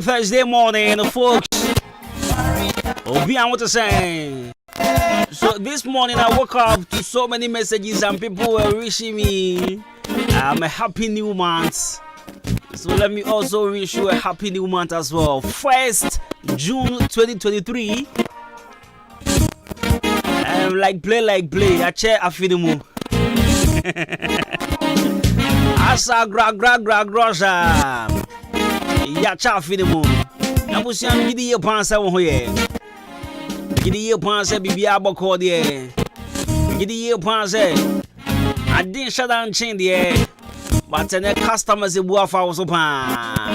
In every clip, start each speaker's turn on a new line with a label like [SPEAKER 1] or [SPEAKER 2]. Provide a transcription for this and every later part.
[SPEAKER 1] Thursday morning, folks. Obi, I want to say. So this morning I woke up to so many messages and people were wishing me a happy new month. So let me also wish you a happy new month as well. 1st June 2023. Like play. I chair a film. Asa gra. Ya chafi de mu na busiam gidi ye pansa wo hoye gidi ye pansa bibia boko de gidi ye pansa adin shadan chin de but ne customers e bua fa wo so pa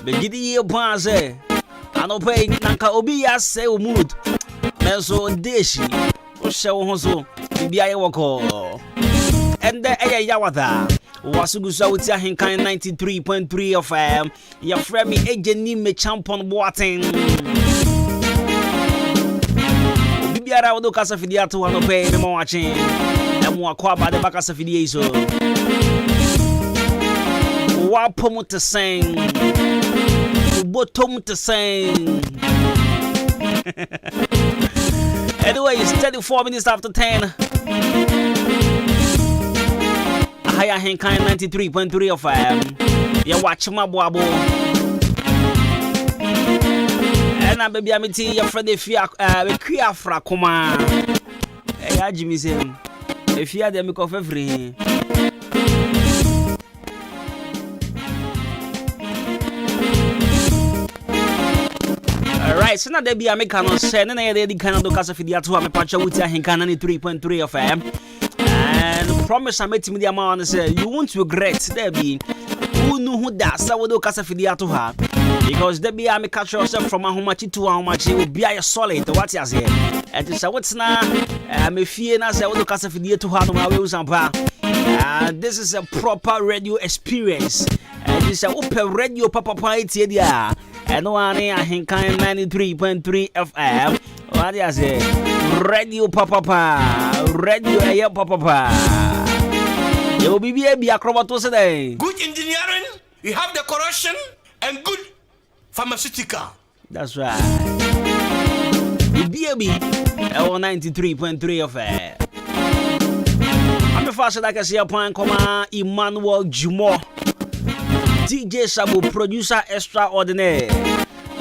[SPEAKER 1] be gidi ye pansa anope nanka obi ya se o mood na so deshi o hye wo so bibia ye woko and the yawada Wasugusa with Ahenkan 93.3 FM. Your friend me Ejeni me champion boating. Bibiara wodo kasa fidia to wano pay me mo watching. Emu akwa ba de bakasa fidia iso. Wapo mu te sing. Uboto mu te sing. Anyway, it's 34 minutes after 10. Ahenkan 93.3 FM. You watch my boabo. And I baby I'm your friend if you are fra kuma. Hey, Jimmy say if you are them coffee free. Alright, so now they be a mechanic saying and they kind of do casa for the atu me patcha with Ahenkan 93.3 FM. And promise I made to me the amount and say you won't regret there be who know who that so do casa for the atu her because there be a me catch yourself from how much to how much it will be a solid what you say and it's what's now me fear na say do casa for the atu her no my way and this is a proper radio experience and this is a open radio papa party there and one Ahenkan 93.3 FM What I say? Radio papa, radio papa. You be acrobat today.
[SPEAKER 2] Good engineering, we have the corruption, and good pharmaceutical.
[SPEAKER 1] That's right. The BAB, 93.3 of it. I'm the first like I see upon Comma Emmanuel Jumo, DJ Sabu, producer extraordinaire.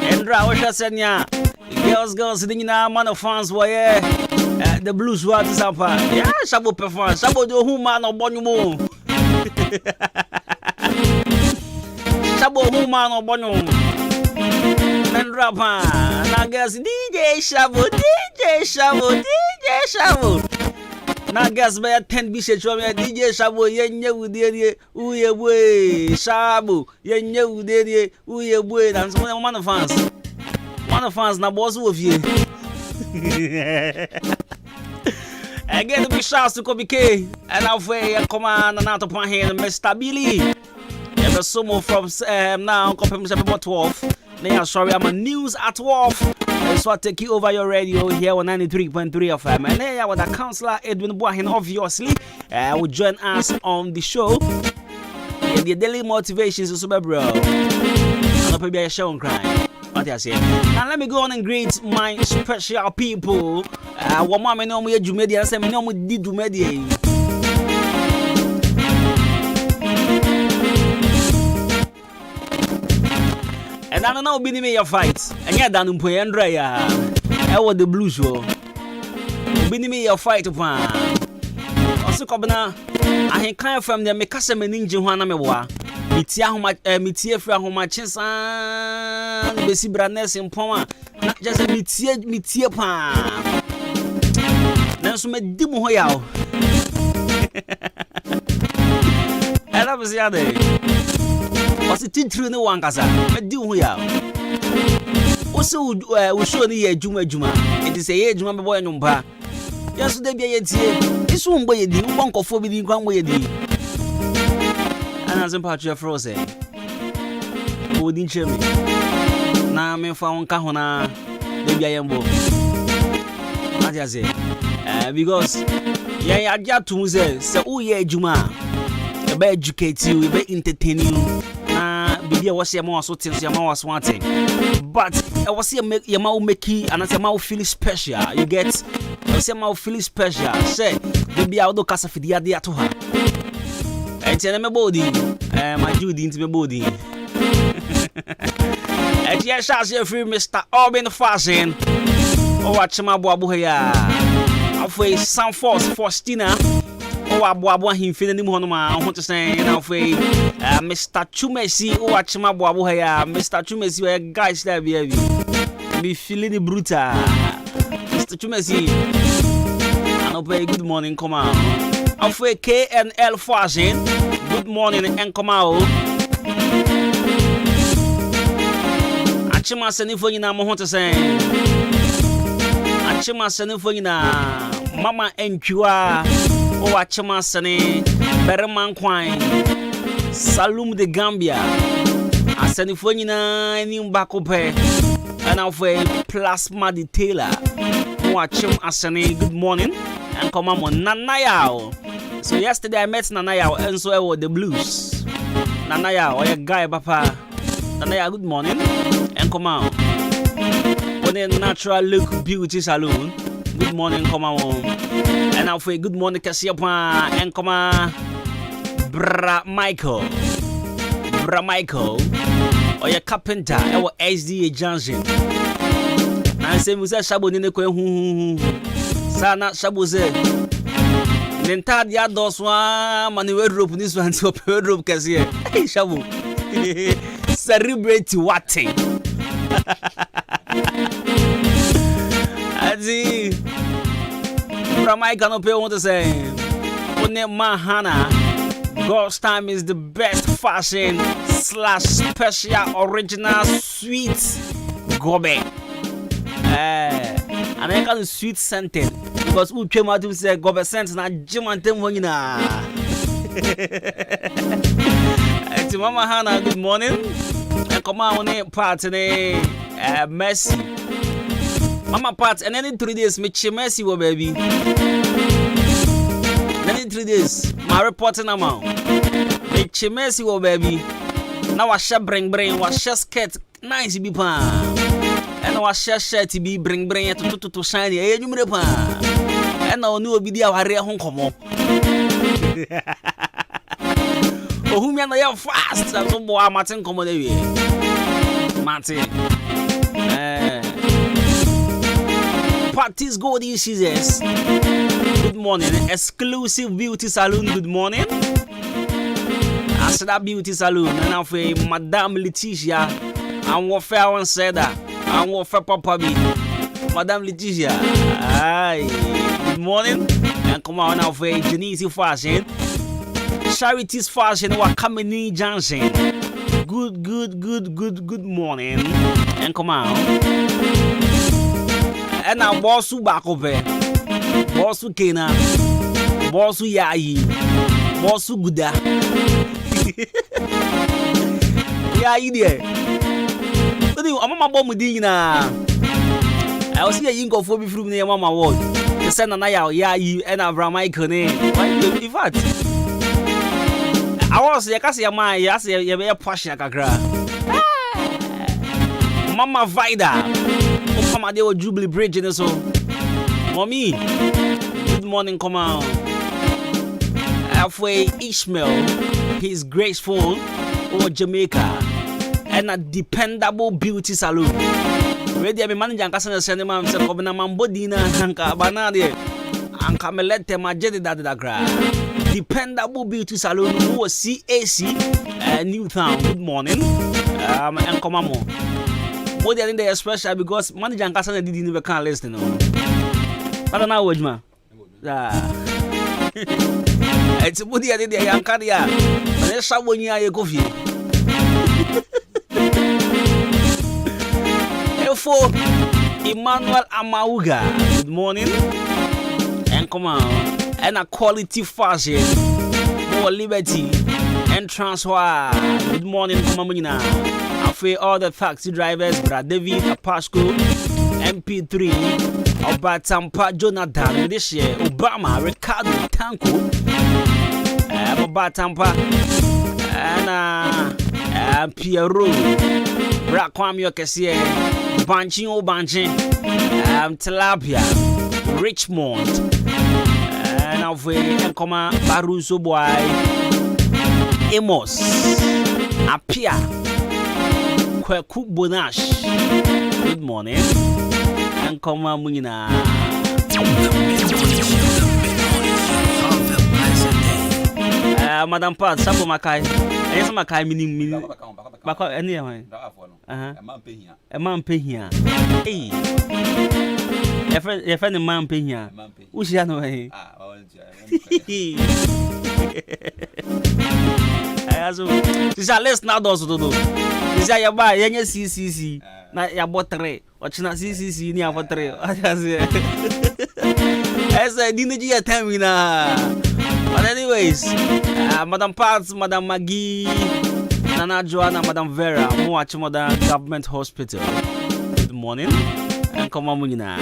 [SPEAKER 1] Endra, what I said, yeah. Girls, sitting in our man of fans were the blues what is up. Yeah, Sabu perform, Sabu do who man or Bonumo. Sabu who man or Bonumo. And rapper, now guess DJ Shabu. Now guess by 10 bishops from DJ Shabu, yenye udie, uye boy, Shabu, yenye udie, uye boy, and some one of fans. One of fans, now boss with you. Again, big shouts to Kobe K, and I'll say, command and out upon here, Mr. Billy. And the sumo from now, Copy 12. Now, sorry, I'm a news at 12. So I take you over your radio here on 93.3 FM. And here with the counselor Adwuma-Adwuma obviously will join us on the show. And the daily motivations is super bro. I'll probably be a show on crime. What I say? Now let me go on and greet my special people. One mama know me Jumedia, say me know me did Jumedia. And I don't know be me your fight. And yeah, down in Andrea. I want the blues show. Be me your fight upon. Also, Cobana, Ahenkan Fm, the Mekasa Meninja Juana Mewa. Mitia homa mitie fra homa chensan besi branes impoma na just mitie pa nanso medi mo ho yawo ela besi ade o se titru ne wankasa medi ho yawo o se wo show ni ye adwuma it say ye adwuma be boy nyumpa yeso de bia ye tie isu mbo ye di mbo nkofo bi di nkwa mbo ye di and as in patria frozen wouldn't cheer me na me found kahona de bia yembo what I say because yeah aja to say who ye adwuma e be educate you e be entertain you na bibia wo se ma so tin so ma was one thing but e wo se ye ma make and say ma feel special you get say ma feel special say bibia wo do kasa fidia de ato ha enti na me body my Judy into me body and yes as free Mr. Urban Fashion o watch my boabu here afwe San Force Faustina o aboabo ahimfine ni mu hono ma ho to say na afwe Mr. Chumesi o watch my boabu here Mr. Chumesi we guys there be feeling brutal Mr. Chumesi and pay good morning come on afwe KNL Fashion good morning and come out Achima seni for nyina mo ho to say Achima seni for nyina mama entua o achima seni berman kwan Salum de Gambia aseni for nyina eni mbako pe ana for plasma detailer o achim aseni good morning and come on nanaya. So yesterday I met Nanaya and so I was the blues. Nanaya, or a guy papa. Nanaya, good morning and come on. On a natural look beauty salon. Good morning, come on. And I'll say good morning, Cassiapa and come on. Bra Michael, or a carpenter, or SDA Johnson. And say Musa Shabu Nene Sana Shabuze. Nenta dia doswa mani wardrobe this one to wardrobe kasi eh shabu celebrate what azi from I cannot pay what to say one mahana God's time is the best fashion / special original sweet gobe and I can sweet scented because who came out to say gobe scent na jimantem wonyina ati mama Hana good morning and come on party Mercy Mama Pat, and then 3 days, me chimesi wo baby. Then in 3 days, my reporting amount. Me chimesi wo baby. Now I shall bring, was shall skirt, nice be pan. And I was shall shirt to be bring to shiny, eh, you me pan. And I knew be the area home come up. Oh, whom you know fast, so boy, Martin come on the way. Martin. Parties go these seasons. Good morning, exclusive beauty salon. Good morning. I said that beauty salon, and I say Madame Letitia. And what fair one said that. And what fair Papa B. Madame Letitia. Aye. Good morning. And come on now for Genesi Fashion. Charities Fashion. What coming in Johnson. Good morning. And come on. And now bossu back over. Bossu Kena. Bossu Yayi. Bossu Guda. Yayi there. I'm my bomb with I was here in go for me from near Mama Ward. The son and I are Yayi and Abraham Michael. In fact, I was a cassia my yes, you be a passion kakra. Mama Vida. Mama de Jubilee Bridge and so. Mommy, good morning, come on. Halfway Ishmael, he's graceful over Jamaica, and a dependable beauty salon. Ready, I'm manager and customer sending my self over na mambodina anka banade anka melete majedi da gra. Dependable beauty salon who was CAC Newtown. Good morning, and come on more. What they are in there special because manager and customer didn't even can't listen. I don't know what you mean. It's a body at the young cardia. And there's someone here you coffee. For Emmanuel Amauga. Good morning. And come on. And a quality fashion. More liberty and transfer. Good morning, come on now. For all the taxi drivers, Brad David, Pasco, MP3, Obatampa, Jonathan, this year, Obama, Ricardo, Tanko, Obatampa, and Pierrot, Braquam Yokesie, Banchin, Tilapia, Richmond, and Alve, Encoma, Baruso Boy, Amos, Apia. Cook Bonash. Good morning. And come on, Munina. Madam Pat, Sapo Makai. Yes, Makai meaning Baka anyway. A man pay here. Hey, your friend, a man pay here. Who's your way? This is a less now, those to do. This is your buy, any CCC, not your bottle, watching a CCC near for three. As I didn't get time in but anyways, Madam Pats, Madam Maggie, Nana Joanna, Madam Vera, Moach Modern Government Hospital. Good morning, and come on, Munina.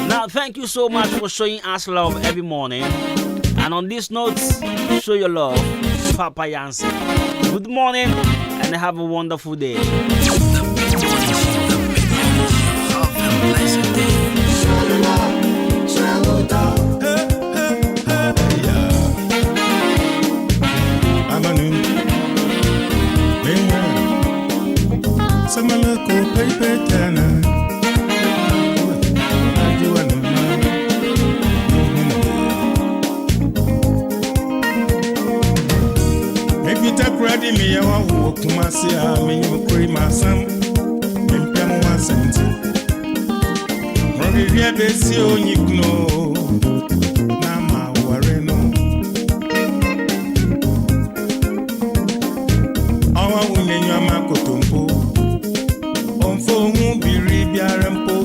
[SPEAKER 1] Now, thank you so much for showing us love every morning. And on this note, show your love, Papa Yancy. Good morning, and have a wonderful day.
[SPEAKER 3] Me, I walk to my sea, I mean, you cream my son, and Piano 1 cent. Robbie, we have a seal, you know, Nama, Wareno. Our women, your Marco Tumpo, on phone won't be Ribiarampo.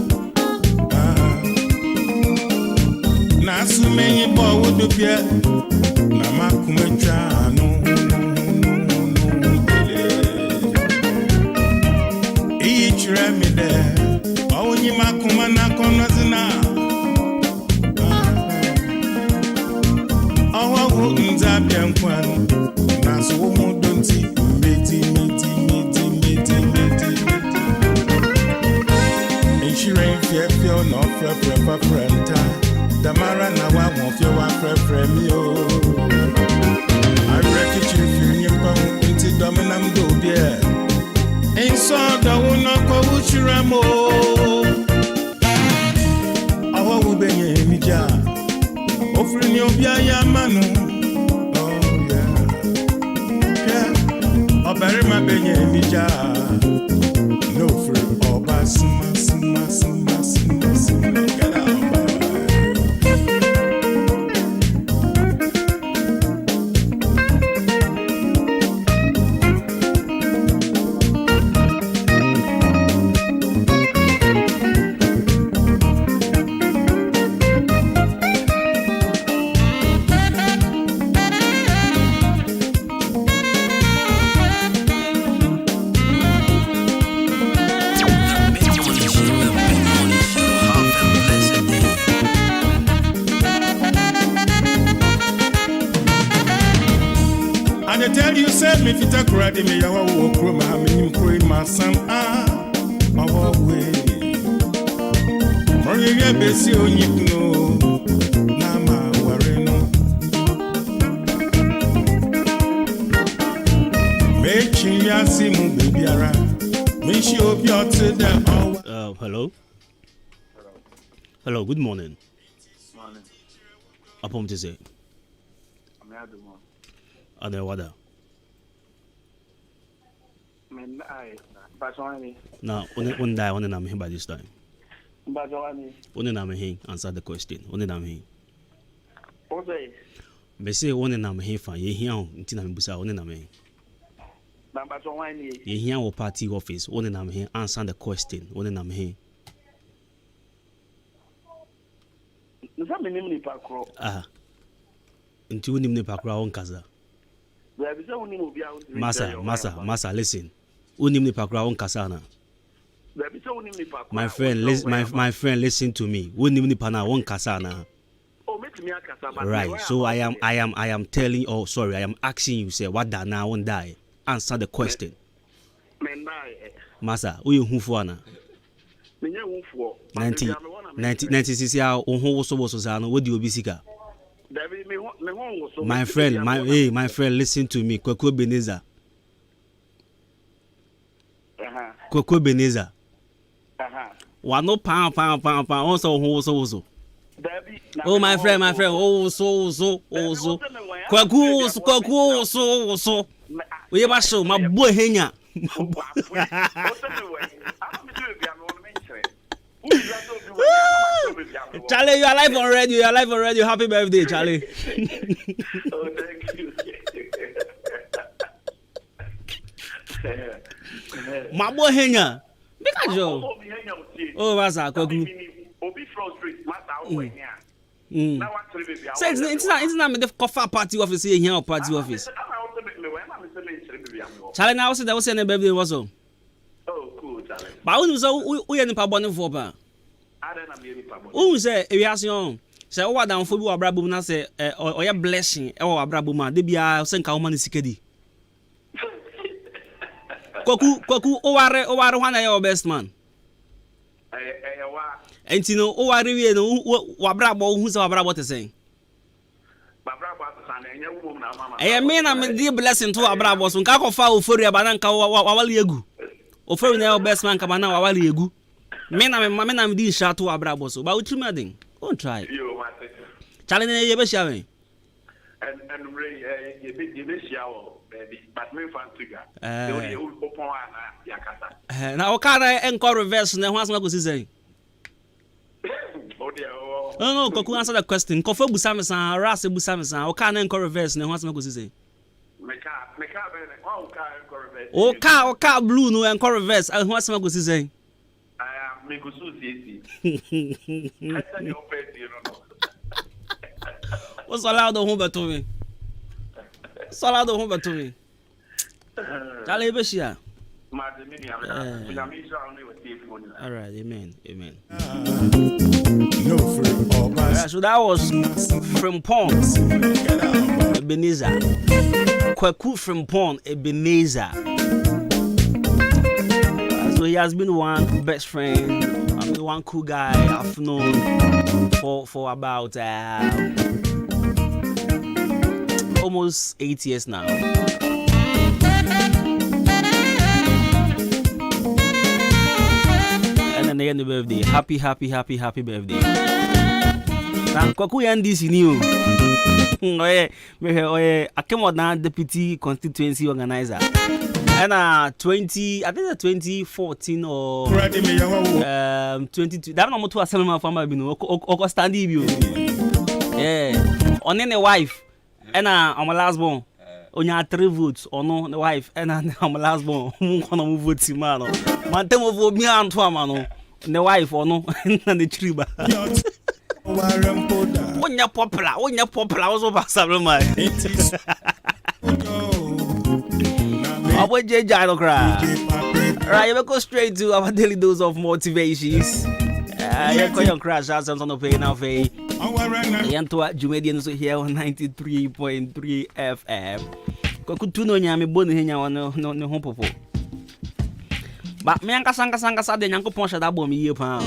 [SPEAKER 3] Nasu many boy would appear, Namakumetra, no. chire me there. Oh, you ma kuma na kono zina. Oh, wo nza biankwan. Na so mo donti meti. Insurance feel no frenta. Damara na wa won feel wa frefre mi o. I reckon you feel you come into dominam do beer. Ain't so da wona ko uchira mo. Awa wo benye mi ja. Ofri ni obia ya manu. Oh yeah. Yeah. Obere ma benye mi ja. No free oba sima. Get out. I tell you, say me fit a crowd me ya wo kro ma me pray my son our way. Money ya besi onyipno na ma ware no. Me chi ya si mu baby ara. Me shi obi ote da
[SPEAKER 1] hello. Hello, good morning.
[SPEAKER 4] Morning.
[SPEAKER 1] Upon to say.
[SPEAKER 4] I'm Adwuma.
[SPEAKER 1] Other water. Now, one die on I'm here by this time. Only I'm here, answer the question. Only I'm here. They say one and I'm here for ye here until I'm busa only I'm here. Ye here or party office, only I'm here, answer the question. Only I'm here. Until you name Pakra on Kaza. Massa, listen. Unim ni pakra on kasana. My friend, listen to me. Unim ni pana on kasana. Right. So I am telling. Oh, sorry. I am asking you. Say what that now won't die. Answer the question. Massa, who you for na? 90 on so what do you be sika? My friend, my friend, listen to me. Kweko Beneza. Kweko Beneza. Wano pound. Also. Oh, my friend. Oh, so. Kweko, so. We ever show my boy henya. Charlie, you are live on radio. Happy birthday, Charlie.
[SPEAKER 4] Oh, thank you.
[SPEAKER 1] My boy henya. Because you. Oh, what's that? Say it's not the coffee party office here or party office. Charlie, now said that was any birthday was so.
[SPEAKER 4] Oh, cool, Charlie.
[SPEAKER 1] But we are in Pabon for pa. Who say we ask you? Say what down for you abrabu na say or your blessing or abrabu ma. They be a send ka woman sikedi. Koku o ware wana your best man. And you know o ware we no wabrabo hu say wabrabo te say. I mean I'm the blessing to abrabo so nka kofa ofori aba nka wawali egu. Ofori na your best man ka ba na wawali egu. Me na me di sha to abrabo so ba utri madin. Don't try. Challenge ye be share me.
[SPEAKER 4] And ye be share baby but me fan trigger. They will open yakata.
[SPEAKER 1] Na o cara encore reverse na ho asma go say. No, Koku answer the question. Kofu busa me san, Ras busa me san. O ka na encore reverse na ho asma go say.
[SPEAKER 4] Me ka be o ka encore reverse.
[SPEAKER 1] O ka blue no encore reverse. Ho asma go say.
[SPEAKER 4] Me go so see. I tell you open you know.
[SPEAKER 1] What's allowed the home to me? What's allowed the home to me? Charlie Beshia. All right, amen.
[SPEAKER 3] No free or bus.
[SPEAKER 1] So that was from Pond, Ebenezer. Kwaku from Pond, Ebenezer. So he has been one best friend, one cool guy I've known for about almost 8 years now. And then again the birthday. Happy birthday. Now Kwaku NDC new. I came out now deputy constituency organizer. And 2014 or 22. That no more to assemble my family binu. Oko standing you. Yeah. On any wife. And I'm a last born. Onya 3 votes or no the wife. And I'm a last born. Kono vote man. Man temo vote me and to man. The wife or no and the triba. When you're popular, also pass up my. I will just right, we go straight to our daily dose of motivations. You can crash out on the pay now. And to Jumedians here on 93.3 FM. Kokutuno nyame boni henya wano no hopopo. But me anka sanga sa de nyanko pon shada bom yie pa.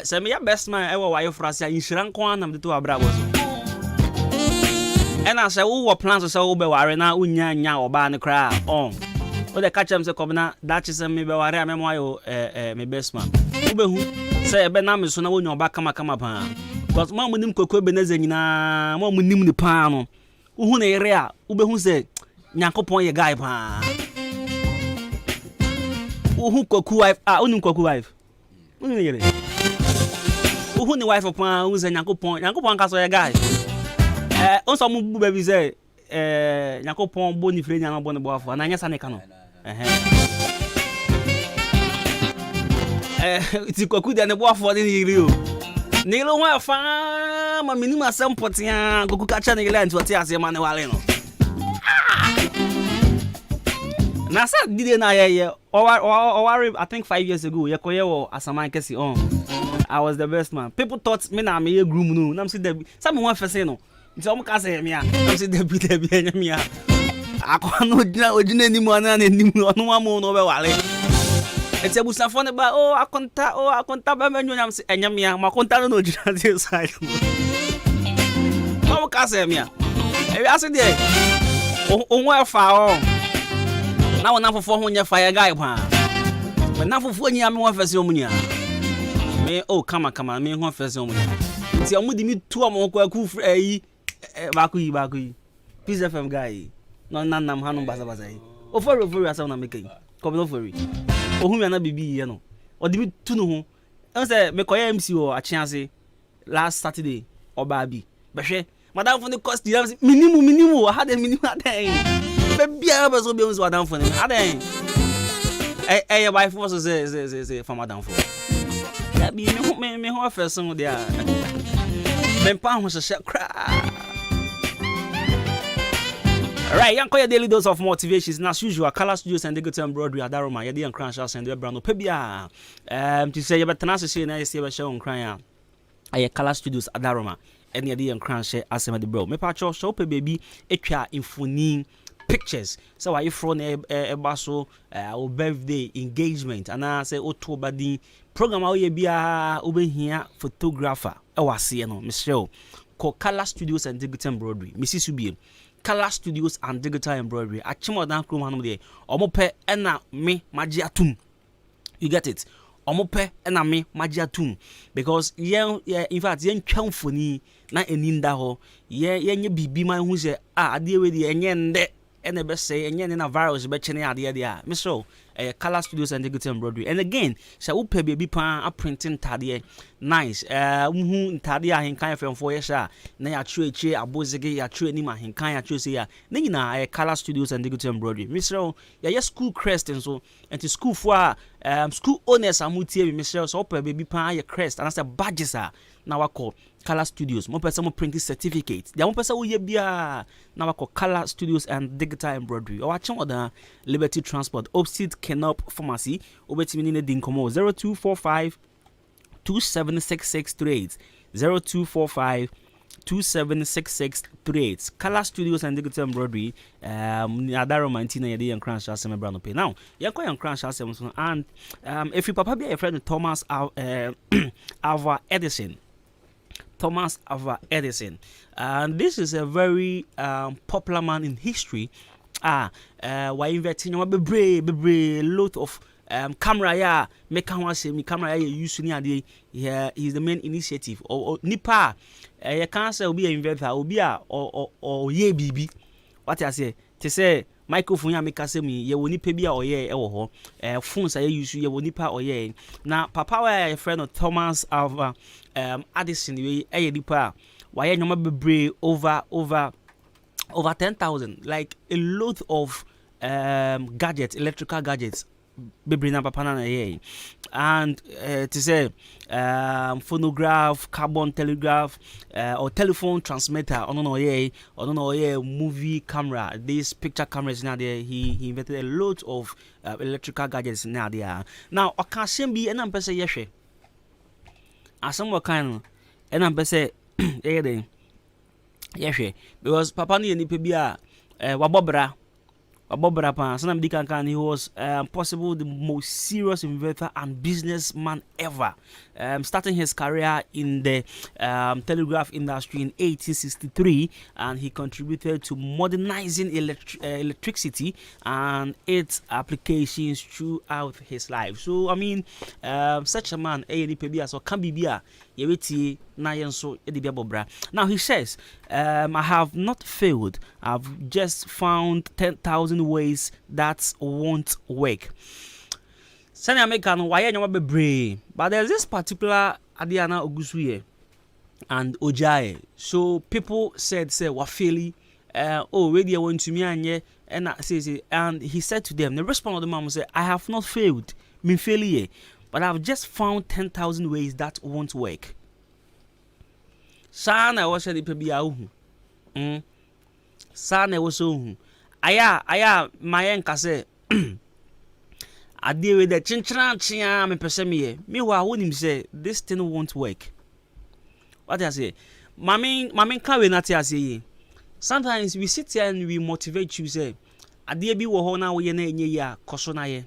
[SPEAKER 1] Se me ya best man e wo wayo frase inhyiran kon anam de to abrabo so. And I say, what plans to say, oh, be worry now, unya oba ne cry on. Oh, the catch him say, come now, that is me be worry, I'm my best man. Ube who say, be na me so na wo nyoba kama pa. Because mom nim kokwe beneze nyina, mom nim ni pa no. Uhu na area, ube who say, Nyankopon ye guy pa. Uhu koku wife, unu koku wife. Unu yere. Uhu ni wife pa, uhu say Nyankopon ka so ye guy. On some baby say Nyankopon boni frenya na boni boafo na anya saneka no ti Kwaku de ne boafo de ni rio ni lo wa fa ma minima sempotia Kwaku ka cha ne ile anti otia ase ma ne wale no na sa dide na ye o I think 5 years ago ye koye wo asaman kesi on I was the best man. People thought me na me groom no na me say the some one first no nti omo ka say me a am say debi enya me a akwa no ojina ni mo na ni mo no amo no be wale eti abusafo ne ba akonta ba manyo nyam say enya me a makonta no ojina dey side omo ka say me a e ase dey onwa fa o na wona fofo ho nya fire guy pa me na fofo nya me won fese omunya me kama me ho fese omunya nti omo di mi tu omo Kwaku yi baku yi Peace FM guy no nanam hanu basa yi ofori asa na make come no ofori ohun ya na bibi ye no odi mi tu no ho en say me koye MC o achiase last Saturday oba bi behwe madam for the cost minimum had a minimum aden be bia be so be so madam for aden eh wife for say for madam for that be me ho person there me pa ho se kra. Right, young your daily dose of motivations. And as usual, Color Studios and Digital Embroidery at Adwuma, you didn't crash us and the brand of Pebia. To say you better not say, I see a show on crying. I Color Studios at Adwuma, and you didn't crash as the bro. Me patch show baby, echa infoni pictures. So I from a basso, our birthday engagement, and I say, October the program how you be over here photographer. I was seeing Michelle. Called Color Studios and Digital Embroidery, Mrs. Subi. Color Studios and Digital Embroidery. Achimo dan krum hanu de. Omo pe ena me magia tum. You get it? Omo pe ena me magia tum because in fact yen twamfoni na eninda ho. Ye bibi man hu se ade we de enye nde ene be say enye na virus be chene ade a. Me so Color Studios and Digital Embroidery. And again, so we pay baby pan a printing tadie nice. Tadia Ahenkan FM 4 years. Na ya chue abozege ya chue ni Ahenkan ya chue se ya. Na Color Studios and Digital Embroidery. Mr. Ya school crest and so and to school for school owners amutie Mr. So pay baby pan ya crest and as a badges na wako Color Studios. Mo pesa mo printing certificate. Dia mo pesa wo ye bia na wako Color Studios and Digital Embroidery. O wache oda Liberty Transport opposite Kenop Pharmacy. Obetimi ni din komo 0245 276638 0245 276638. Color Studios and Digital Embroidery. Adaro Mantina yedi yan crash asem brand pay. Now, yakwa yan crash asem and if you papa be a friend Thomas Alva Edison. Thomas Alva Edison. And this is a very popular man in history. Why inventing a bebre lot of camera ya make camera ya use ni he's the main initiative or nipa can't say obi inventor obi or ye bibi what I say to say microphone ya make asemi ye woni pa bia oye e wo ho phones aye use ye woni pa oye na papa wa a friend of Thomas Alva Edison we aye nipa why nyoma bebre over 10,000 like a lot of gadgets, electrical gadgets bebre na papa na ye and to say phonograph, carbon telegraph or telephone transmitter movie camera, these picture cameras now there he invented a lot of electrical gadgets now there. Now I can say be and person yeshe as some kind and I'm say yeshe because papa ni bia wabobra pa so he was possible the most serious inventor and businessman ever, starting his career in the telegraph industry in 1863, and he contributed to modernizing electricity and its applications throughout his life. So I mean, such a man so can be now he says, I have not failed. I've just found 10,000 ways that won't work. But there's this particular Adiana Ogusuye and Ojaye. So people said, Wafeli, where do you want to me and and he said to them, the response of the man said, I have not failed, but I've just found 10,000 ways that won't work. Sana was the pebiahu. Sana was so. Aya, my enka say. I deal with the chinchran me persemi. Meanwhile, when him say this thing won't work. What I say? Mami can't not say. Sometimes we sit here and we motivate you say, I dear be wo na we ya kosona ye.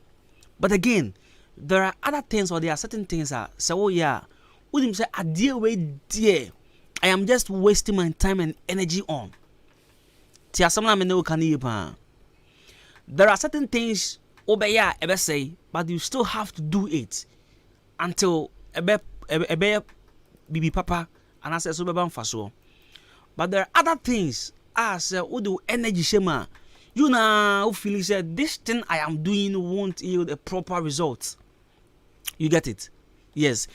[SPEAKER 1] But again, there are other things or there are certain things that so yeah. When him say I dear way dear. I am just wasting my time and energy on. There are certain things obey ever say, but you still have to do it until bibi papa and I say so faso. But there are other things as do energy shema. You know, feel said this thing I am doing won't yield a proper result. You get it? Yes.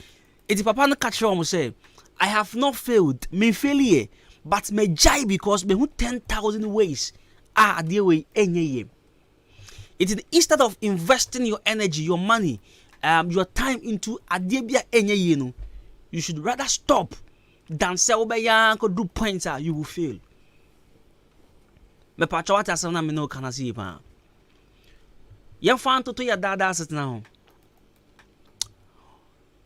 [SPEAKER 1] It's papa no catch you say. I have not failed, me failure, but me jai because me 10,000 ways the way any. It is instead of investing your energy, your money, your time into adebia any, you should rather stop than say could do points you will fail. Me pacho what asana me no kana see pa. Yan fan to ya dada set now.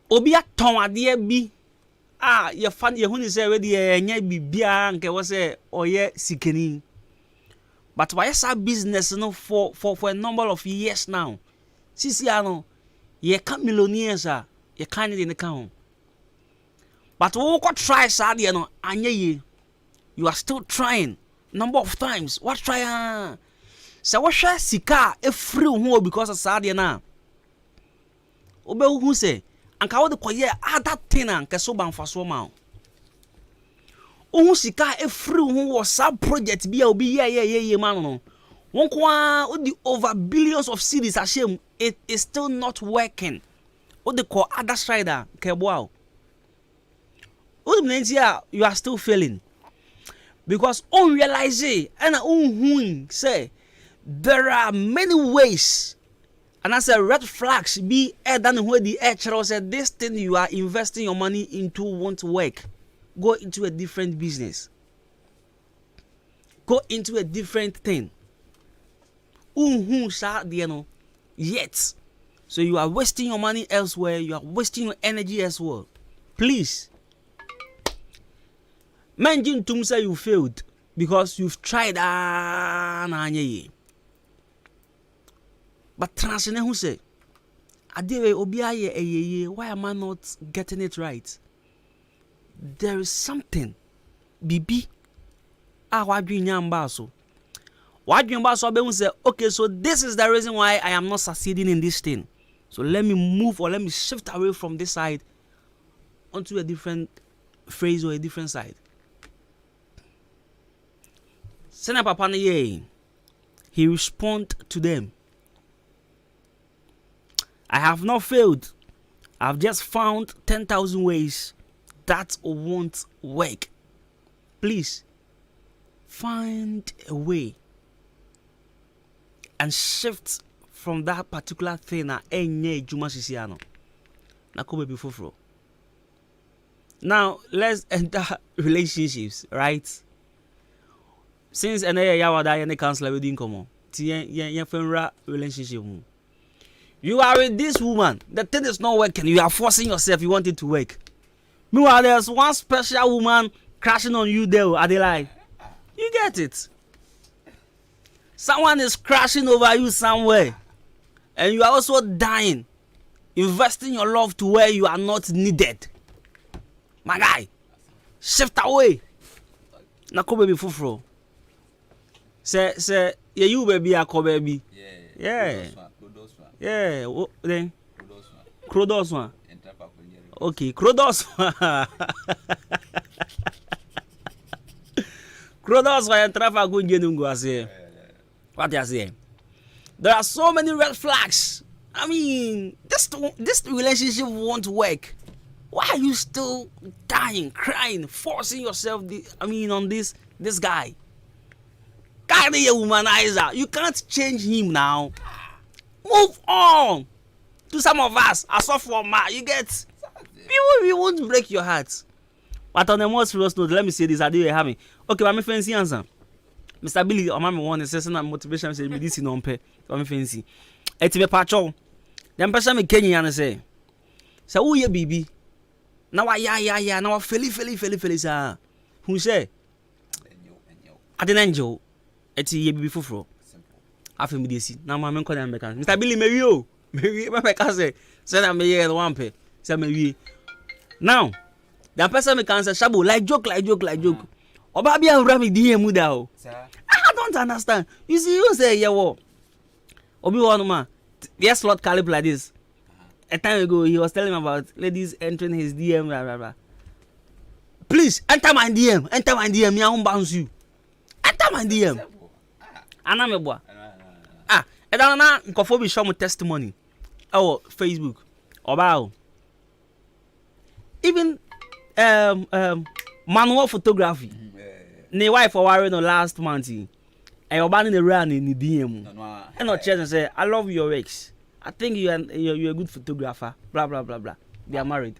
[SPEAKER 1] Obi a ton ade bi ye fan ye huni say we de nya bibia nke wo say oye sikeni. But why is our business no for a number of years now? Sisi ano ye can millionaires ye can in the account. But we go try sad ye no anye ye. You are still trying number of times. What try so what share sika e free hu because of sad ye na. Obe hu say anka wo de koye other thing anka so ban faso ma. Ohun sika e free hu wo sub project bi a obi ye man no. One kwa the over billions of cities ashame it is still not working. What they call other strider kebwao. You are still failing. Because unrealize it and say there are many ways. And as a red flags be than where the HR said this thing you are investing your money into won't work. Go into a different business. Go into a different thing. Yet. So you are wasting your money elsewhere, you are wasting your energy as well. Please. Mention to say you failed because you've tried but transcend who say why am I not getting it right? There is something BB say okay, so this is the reason why I am not succeeding in this thing. So let me move or let me shift away from this side onto a different phrase or a different side. Sena papa he respond to them. I have not failed. I've just found 10,000 ways that won't work. Please find a way and shift from that particular thing na enye juma sisiano. Na kobe before. Now let's enter relationships, right? Since yawada any counselor we didn't come on. Relationship. You are with this woman. The thing is not working. You are forcing yourself. You want it to work. Meanwhile, there's one special woman crashing on you there. Are they like? You get it. Someone is crashing over you somewhere. And you are also dying. Investing your love to where you are not needed. My guy. Shift away. Nako baby fufro. Say, yeah, you baby, I call baby. Yeah. Yeah, then Krodos one. Okay, Krodos one. Krodos one and traffic go njenungu ase. What you say? There are so many red flags. I mean, this relationship won't work. Why are you still dying, crying, forcing yourself on this guy? Kind of a womanizer. You can't change him now. Move on. To some of us, as of for ma, you get. We won't break your heart. But on the most serious note, let me say this. I do have okay, but me fancy answer. Mr. Billy, or mommy want to say some motivation. Say me this no pay. But me fancy. Eti me patrol. Then person me Kenya and say, "So who ye baby? Now ya. Now feli sa. Who say? I didn't enjoy. Eti ye baby fufro. After me this, now my man call them back. Mr. Billy, Mary, my cousin, said I'm here one pay. Say me now, the person me can say shabu like joke. Obabi and Rami DM mudao. I don't understand. You see, you say yeah, what? Obi one man, yes, slot caliber like this. A time ago, he was telling me about ladies entering his DM. Blah, blah, blah. Please enter my DM. Me I won't bounce you. Enter my DM. Anameboa. And then na nkofo bi show me testimony. Oh, Facebook. About even manual photography. Ne wife for no last month. And your band in the run in the DM. And not chance and say, I love your ex. I think you're a good photographer. Blah blah blah blah. They are married.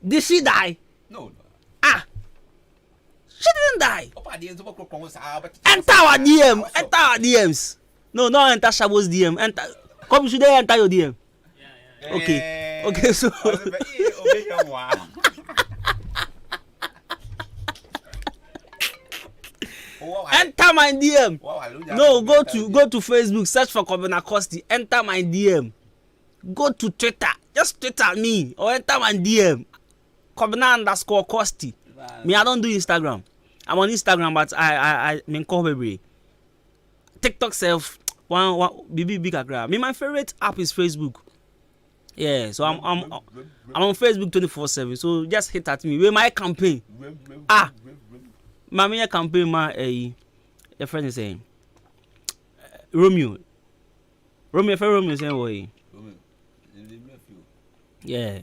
[SPEAKER 1] Did she die?
[SPEAKER 5] No.
[SPEAKER 1] She didn't die. Enter our DMs. No, enter Shabo's DM. Enter. Come, should they enter your DM? Yeah. Okay, so. Enter my DM. No, go to Facebook, search for Kobina Costi. Enter my DM. Go to Twitter. Just Twitter me or enter my DM. Kobina_Costi. Me, I don't do Instagram. I'm on Instagram, but I mean baby. TikTok self one big agra. Me, my favorite app is Facebook. Yeah, so I'm on Facebook 24/7. So just hit at me. Where my campaign? My campaign, my your friend is saying Romeo for Romeo say way. Yeah.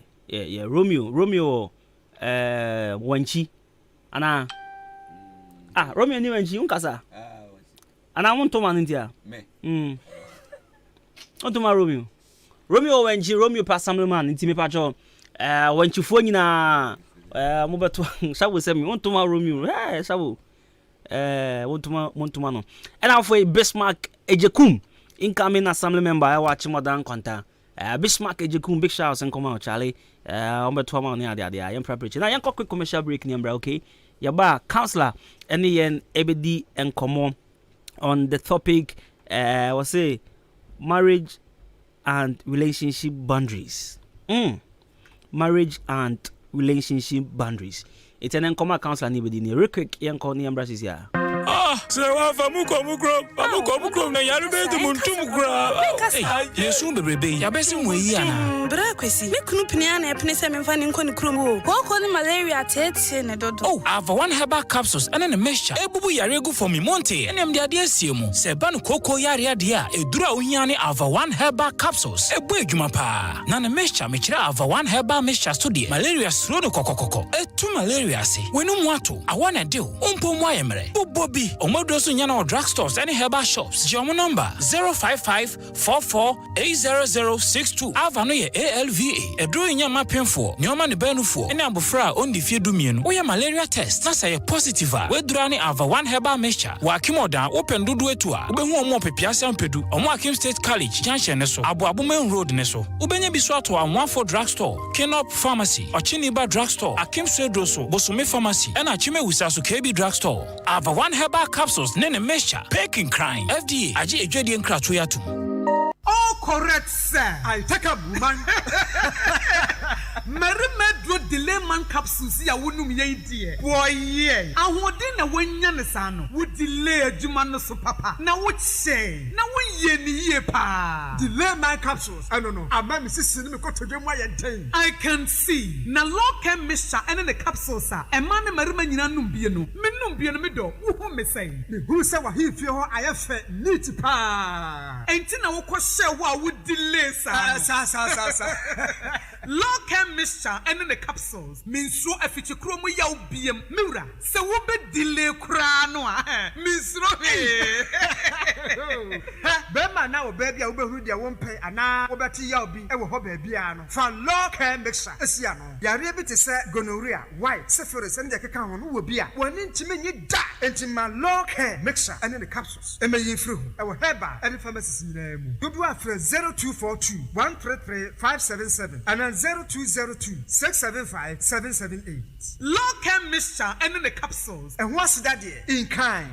[SPEAKER 1] Romeo Wanchi. Ana Romeo ni Wanchi unkasa. Ana wonto man ntia. Me. Onto ma Romeo Wanchi, Romeo pa Assemblyman nti me pa cho Wanchi fo nyina mo beto shawo se me wonto ma Romeo. Shawo wonto ma no. And afo Bismarck Ejekum incoming assembly member I watch modern conta. Bismarck Ejekum big shout and come out Charlie. Beto ma no ade I am preparation. Na yanko quick commercial break ni mbra okay. Yaba counselor any yen ebedi enkomo on the topic was say marriage and relationship boundaries. Marriage and relationship boundaries. It's an encounter counselor anybody near quick young call near Brazil here.
[SPEAKER 5] So Famuko na yaru be to muntum kura. Yesu bebrebe ya bese mu yi ana.
[SPEAKER 6] Bra kwesi me kunu pnia na epne se me mfa ni nko ni krom o. Ko ni malaria tete ne dodo.
[SPEAKER 5] Oh, Ava one herbal capsules and an mixture. Ebubu yare gu for me monte. Enem de ade asiemu. Se ba no koko yare ade a edura ohia ne Ava one herbal capsules. Ebu adwuma pa. Na na mixture me kira Ava one herbal mixture so de malaria sro no kokokoko. Etu malaria se. Wenu mu ato. Awana de o. Umpo mu ayemre. Bobobi Omodosu nyana drugstores and herbal shops. Jomo number 05544800062. Ava no ye ALVA. Edru nyama penfo. Nyoma ne benufo. Ene abofra ondi fie dumienu. Oya malaria test. Na say positive. We durani Ava one herbal mixture. Wa akimoda open dudu etu a. Ubehu omo pepiase ampedu. Omo Akim State College junction ne so. Abu main road ne so. Ubenye biso ato a 14 drugstore. Kenop Pharmacy. Ochiniba drugstore. Akim State so. Bosume Pharmacy. Ena Chime Wisasu KB drugstore. Ava one herbal capsules nene mixture. Peking crime. FDA. Aji ejodi enkrato yatu.
[SPEAKER 7] All correct, sir. I take a woman. Merimedro delay man capsules ya wonum ye die. Boy ye. Ahode na wanya ne sa no. Wo delay adwuma no so papa. Na wo che. Na wo ye ni ye pa. Delay man capsules. I don't know. Ama me sisi ni me ko todwe mu ayenten. I can see. Na local mixture ene the capsules a. E man ne merima nyina num bie no. Me num bie no me do. Wo hu me say. Me hu say wa hi fie ho ayefe neat pa. Enti na wo ko share wo a wo delay sa. Sa. Local mixture and the capsules means so if it's a chromo yaw biem mura so wo be delay kra no means no be man na wo baby a wo be hu dia wo mpe ana wo beti yaw bi e wo ho baby ano for local mixture esia no yare bi te se gonorrhea white syphilis and the keka ho no wo bi a woni ntime nyi da entima local mixture and the capsules e me yefru e wo heba e pharmacies nyina mu dodo afre 0242 133 577 and 0202-675-778. Local mixture and in the capsules. And what's that there? In kind.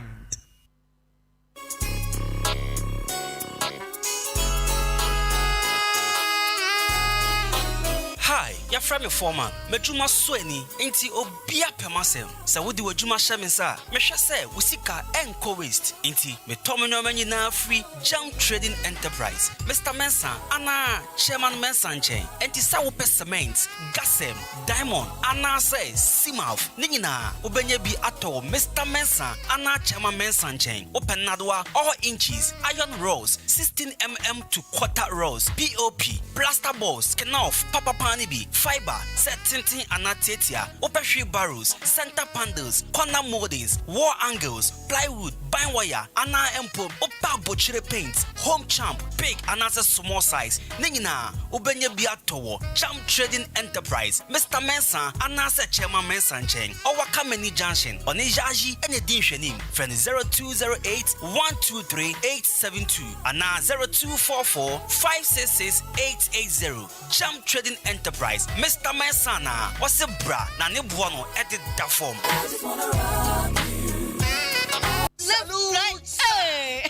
[SPEAKER 8] Hi, your friend foreman. Mejuma sweni enti obia pemasem. Sa wodi wajuma shemensa. Mesha se usika enko waste. Inti me tomenyo na free jam trading enterprise. Mr. Mensa ana chairman Mensa nchen. Enti sa wo cement, gasem, diamond ana se simaf. Ningina ubenye bi ato Mr. Mensa ana chairman Mensa nchen. Open nadwa all inches, iron rods, 16mm to quarter rods, POP, plaster balls, kenoff, papa Nibi, fiber, set tinting anatetia, opeshri barrels, center panels, corner moldings, wall angles, plywood, bind wire, ana empo, opa butchery paints, home champ, big and as a small size. Ningina, ubenye biatowo, jam trading enterprise, Mr. Mensa, anasa chairman Mensa Cheng, or Wakameni Junction, on Ejaji and a Dinshanim, friend 0208 123 872, and 0244 566 880, jam trading enterprise, Mr. Mensana, what's a bra, Nani Buono, edit that form.
[SPEAKER 9] I just wanna rock you.
[SPEAKER 6] Salute! Hey!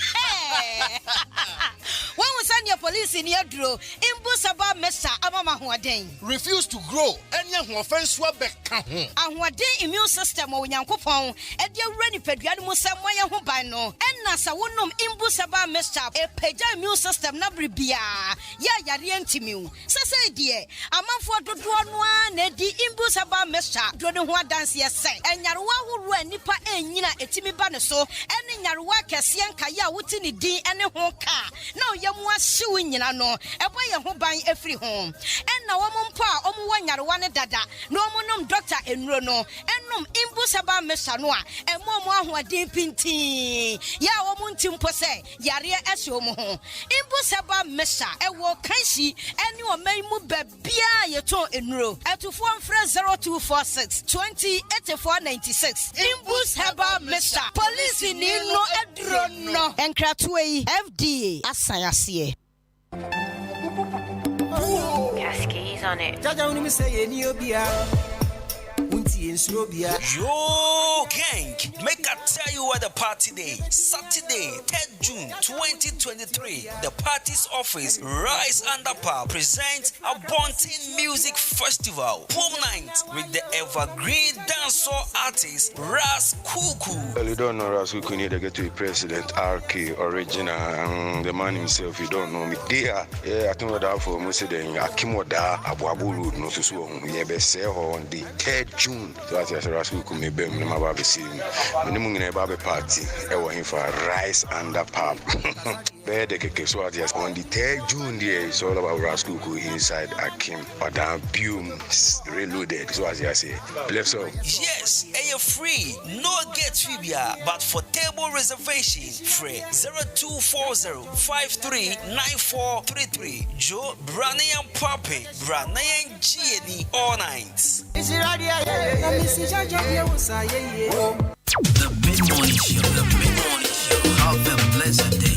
[SPEAKER 6] When was
[SPEAKER 10] Sanya police in Yadro, Imbusaba Mesa, Amama Huaden.
[SPEAKER 11] Refuse to grow, and young offense Wabeka.
[SPEAKER 10] And what day immune system or Yankopon, and dear Renny Pediano Samoya Hubano, and Nasa Wunum Imbusaba Mesa, a Peja immune system Nabribia, Yarientimu. Sasa dear, a man for the one, Nedi Imbusaba Mesa, Dronua dance yes, and Yarua who ran Nipa and Yina Etimi Banaso, and Yarua Cassian Kaya Wutini D and a honka. No, Yamwa suing Yanano, a boy who buying every home. And now one pa, one Yarwana Dada, no monum doctor and Rono, and num Imbusaba Mesanoa, and Momo who are deep in tea. Ya womuntim pose, Yaria Esomo. Imbusaba Mesa, a walk Kanshi, and you may move Bia Yato in row, at to 0246 20 8496. Imbusaba Mesa, police in no Edrono, and Kratway FDA, Asayasi.
[SPEAKER 12] Cascades on it.
[SPEAKER 13] Jaja uni say any obia.
[SPEAKER 8] Yo, gang, make I tell you what the party day. Saturday, 3rd June 2023. The party's office, Rise Under Power, presents a Bontin Music Festival. Prom night with the evergreen dancehall artist Ras Kuku.
[SPEAKER 14] Well, you don't know Ras Kuku, need to get to the president, RK, original, the man himself, you don't know me. There, I think that for most then Akimoda, Abuaburu, no to so on the 3rd June. So as Ras Kuku may be my baby scene. Minimum in a baby party, I want for Rise Under Power. On the 3rd June, it's all about Ras Kuku inside Akim, Madam Bume, reloaded. So as I say, bless up.
[SPEAKER 8] Yes, and you're free. No get trivia, but for table reservation, free 0240-539433. Joe, Branian Pape, Branian Gieni, all nights.
[SPEAKER 13] The
[SPEAKER 15] mid-morning show, have a blessed day.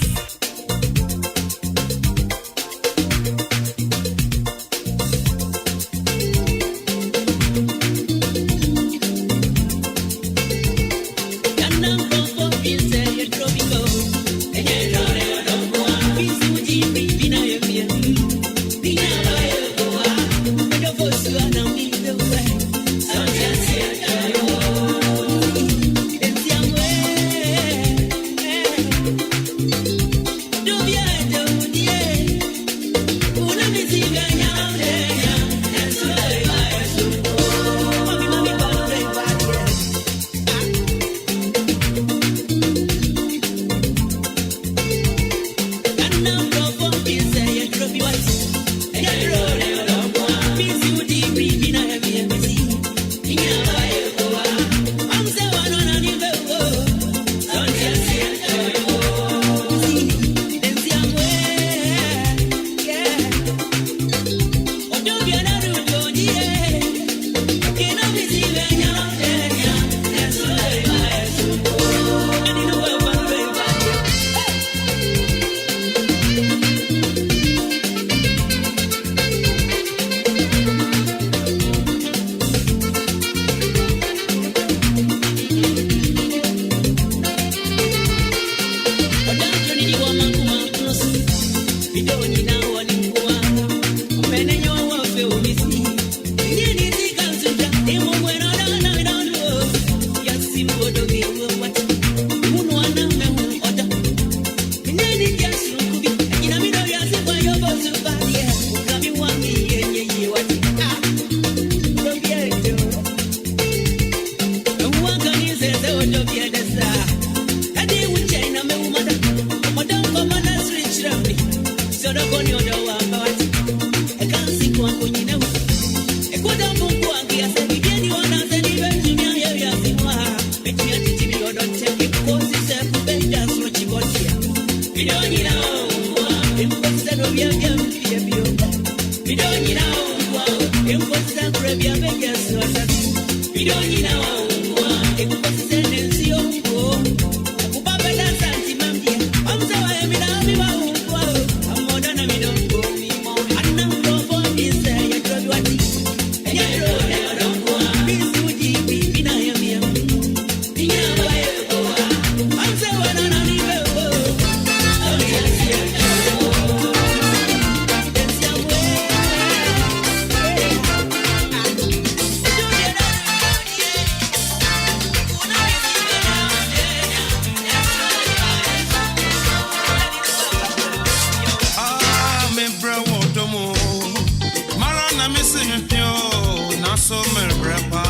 [SPEAKER 3] so merbrapa.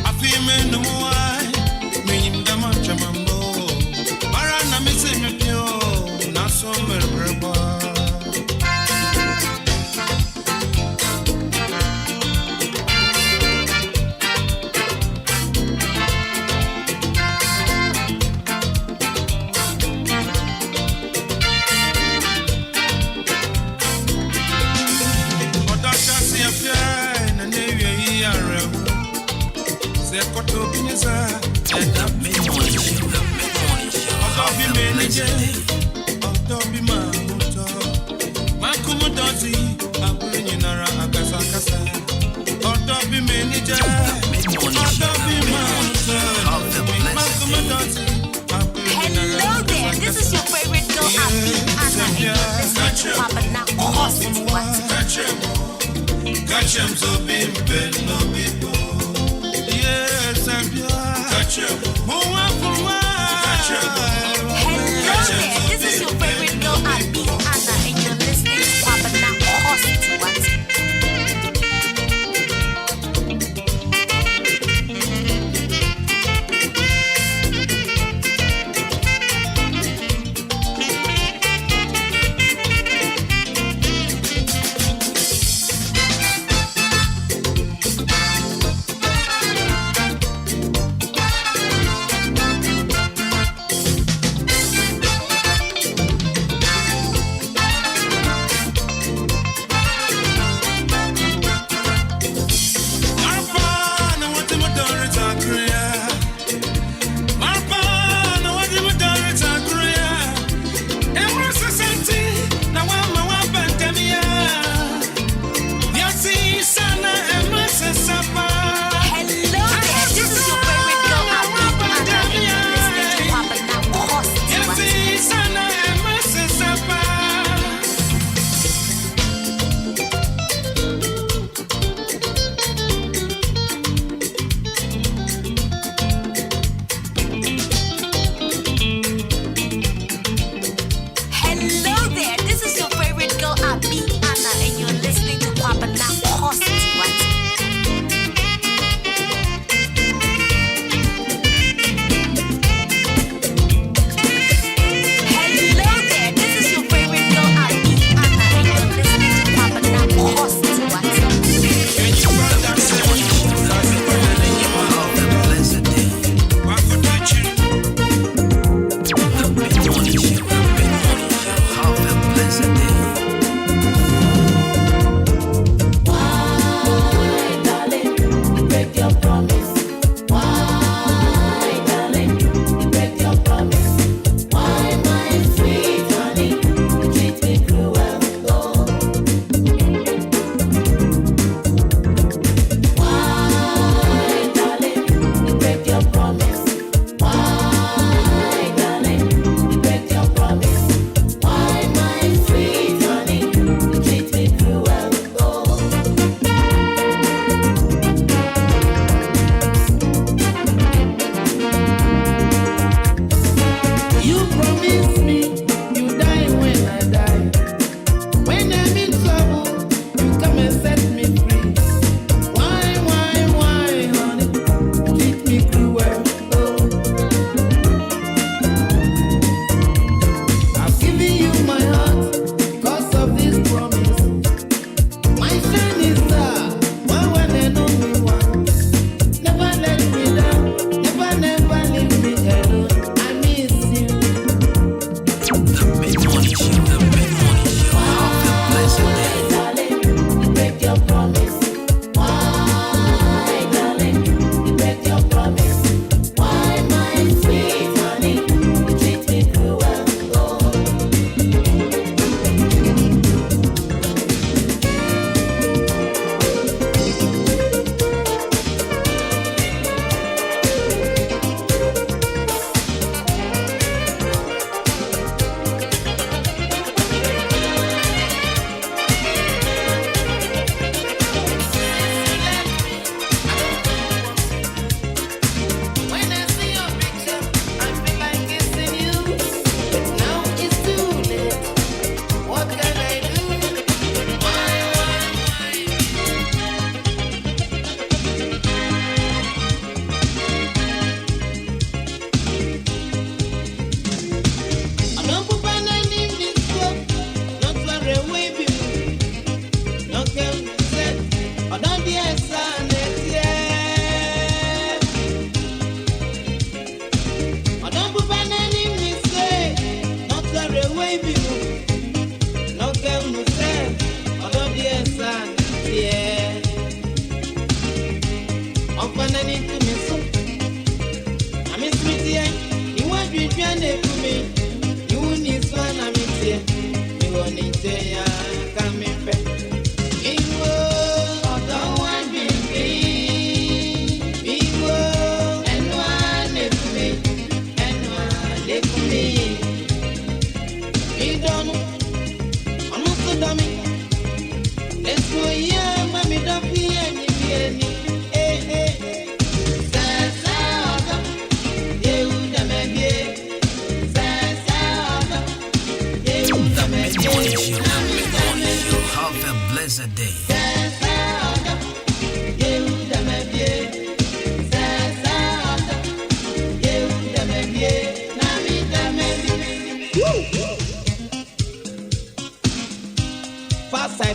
[SPEAKER 3] I feel me no why. Me in the machamambo. Marana missing me pure. Not so merbrapa.
[SPEAKER 16] Hello there, this is your favorite girl, Abby Anna, and you're listening to Papa Now.
[SPEAKER 3] Catch him so big, no people. Yes, I'm pure. Catch him.
[SPEAKER 16] Hello there, this is your favorite girl, Abby Anna, and you're listening to Papa Now.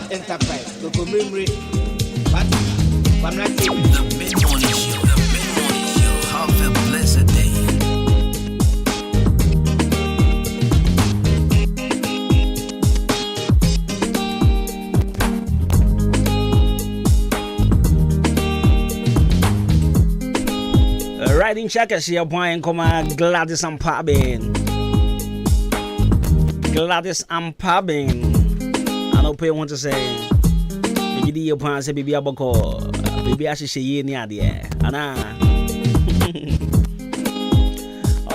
[SPEAKER 13] Enterprise, to commemorate. But I'm not saying
[SPEAKER 15] the mid-morning show. The mid-morning show. Have a blessed day.
[SPEAKER 1] Riding checkers here, point, Gladys and Pabin. Gladys and Pabin. I don't pay want to say. Maybe you plan to be able to baby. I should say ye near the air.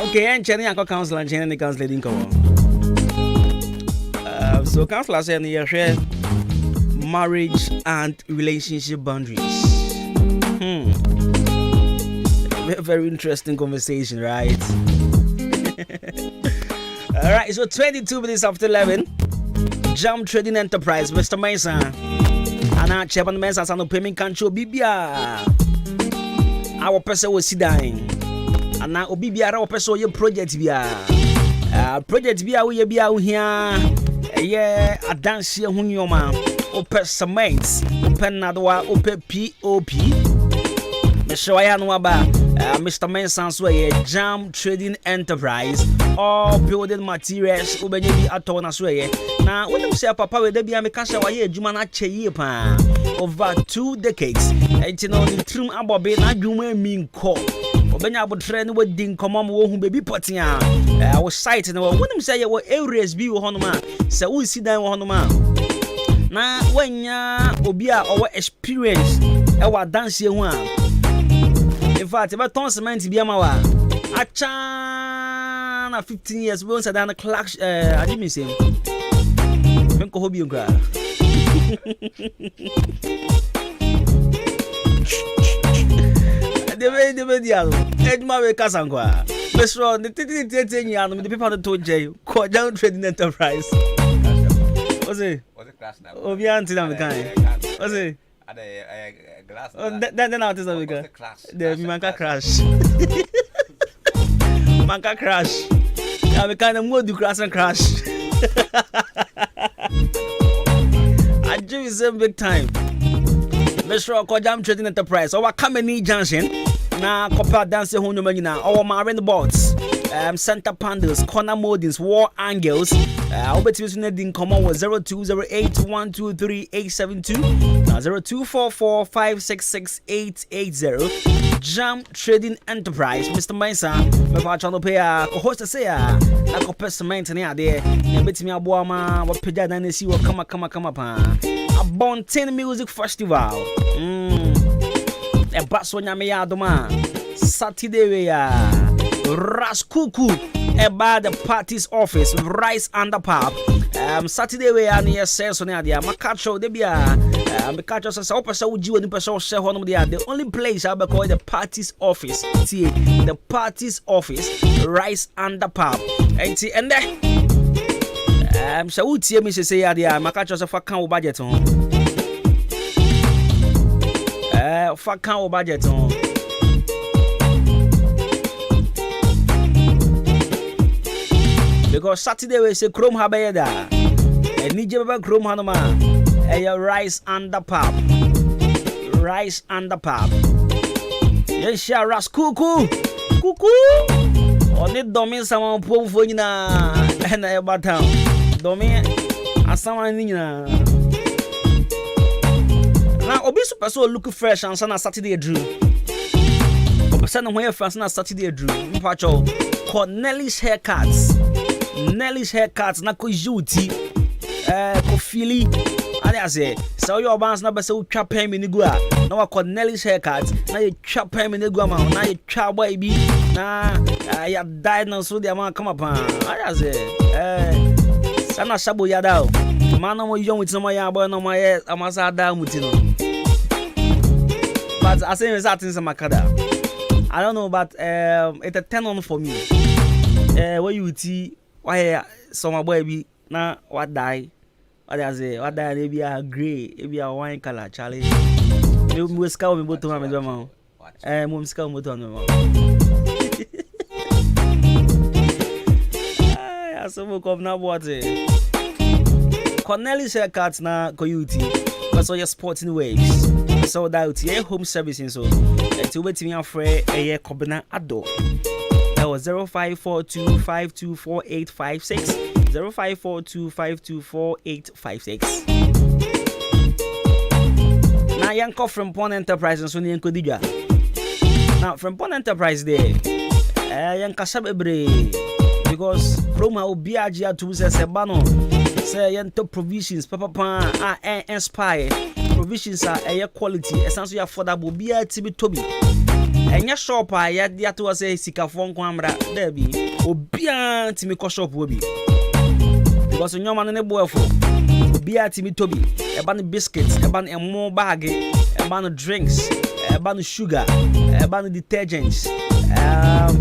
[SPEAKER 1] Okay, and Jenny, I got counsel and Jenny counsel didn't come. So, counselor said, you share marriage and relationship boundaries. Very interesting conversation, right? All right, so 22 minutes after 11. Jam Trading Enterprise, Mr. Mesa. Ana Chairman Mesa Sano Payment Control Bibia. Our person was dying. Ana Obibia, our person, your project Bia. Project Bia, we be out here. Yeah, a dance here, Hunyoma. Open cement, open Nadwa, open POP. Mr. Wayanwaba, Mr. Menson's way, Jam Trading Enterprise, all building materials, Ubeji Atona Sway. Now, when you say Papa, there be a Mekasha, Jumana Cheyipa over 2 decades. And you know, the trim about being a Jume mean call. Obenya would train with Ding Common who baby potting. I was citing when you say what areas be Honoma, so we see down Honoma. Now, when ya Obia our experience, our dance here one. In fact, if I turn cement to be a mawa, I chana 15 years, we once had a clash. I didn't miss him. Menko hobby you gra. The way the video, Adwuma-Adwuma Kasangwa. Best run the 10 years, the people that told you, called Jam Trading Enterprise. What's it? What's the class now? Oh, we are until I'm kind. What's it? Then out is the Manka crash. Manka crash. Yeah, we kind of more do crash and crash. I do the big time. Mr. Jam Trading Enterprise. Our Kameni Junction. Now, Copper Dance Honumana. Our Marine Boats. Center panels, corner moldings, wall angles. I'll bet you in common with 0208123872 now 0244566880. Jam Trading Enterprise, Mr. Mesa. Me pa channel pay a host say na ko cement na there. E bet me aboama what peja na see what come pa. A Bonten Music Festival. E baso nya me ya doma. Saturday we ya. Raskuku about the party's office, rice and the pub. Saturday we are near Sessonia, Macacho, the beer. Macacho says, the only place I'll be called the party's office. See, the party's office, rice and the pub. And see, and then so would see me say, Macacho says, fuck our budget on. Fuck our budget on. Because Saturday we say Chrome Habayeda. And Nijaba Chrome Hanoma. And your rice and the pub. Rice and the pub. Yes, Ras Cuckoo. Cuckoo. On it, Domin, someone pull for you and I about town. Domin, as someone in now, Obisu person look fresh and Sana Saturday drew. Person where first na Saturday drew. Pacho. Called Nelly's Haircuts. Nelly's Haircuts na ko juti Kofili. And I say, so your bands number so trap him in the gua. Now I call Nelly's haircut. Now you trap him in the gua. Now you trap baby. Nah, I died now, so the amount come upon. I say, Sana Shabu Yadao. Man, I'm young with some of your boy, no my head. I must have down with you. But I say, it's that in some Makada. I don't know, but it's a 10 on for me. What you see, why some boy now what die? What I say? What die? Maybe a grey, maybe a wine color, Charlie. We scout me both to my mom. Mom scout me to my mom. I so come now what? Cornelius haircuts na Coyote. But so your sporting waves. So that your home servicing so. To wait me afraid a year Cobana Ado. That was 0542524856. 0542524856. Now Yanko from Pon Enterprise and Sony Kodija. Now from Pon Enterprise there. Yanka Sabebre. Because Proma Obiagia to say Sebano. Say Yanto provisions, Papa inspire. Provisions are a quality, essentially affordable beer to be Toby. And your shop, I had the to say Sikafon Quamra, there be Obia to me shop will be. Because when your man in a boy for beer to me Toby, a bun of biscuits, a bun and more bag, a bun of drinks, a bun of sugar, a bun of detergents.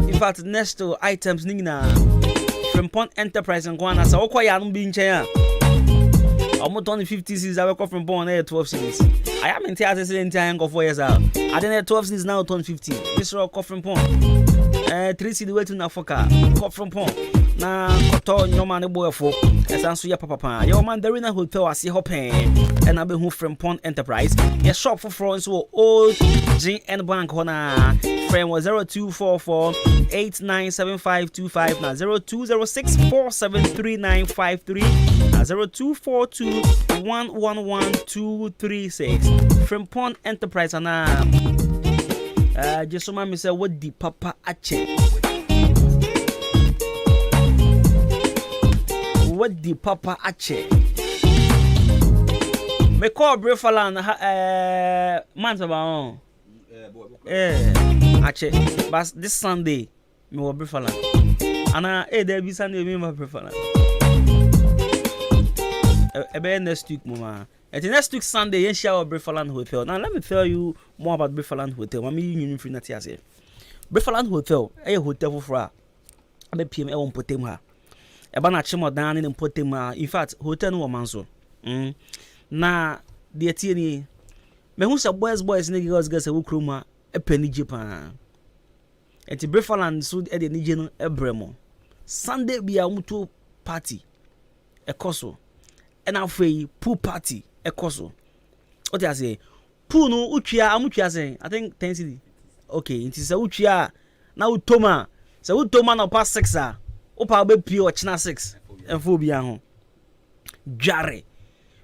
[SPEAKER 1] In fact, next to items Nina from Pont Enterprise and Guana, so I'm being chair. Almost only 50 cities I work from Pont 12 cities. I am in theater in time for 4 years out. I didn't 12 cities now turn 15. This rock off from Pont. 3 cities waiting now for car. Cop from Pont. Now, Coto, no man, a boy for as answer your papa. Your man, the Rina Hotel, I see hopping. And I've been who from Pont Enterprise. Your shop for France will old G and Bank Hona. Frame was 0244 897525 now 0206473953 now 0242 111236 from Pond Enterprise and just so me say what the papa ache what the papa ache me call Brefalan month about Ache, but this Sunday, me will be for and there be Sunday, me will be for next week, Mama. At the next week Sunday, you shall Brefaland Hotel. Now let me tell you more about Brefaland Hotel. I'm in Trinity. Brefaland Hotel, a hotel for a PM. I won't put him her. A banachimo down in put him. In fact, hotel no manso. Na the Tierney. Me who say boys niggas girls a kruma e penny Japan. Enti Brefaland so e de nije no ebremo. Sunday bia mutu party e koso. E na afei pool party e koso. What I say? Pool no utwia amutwia say I think 10 cedi. Okay, enti say utwia na utoma. Say utoma na pass 6 a. Opa be pio china 6. Enfo bia ho. Jare.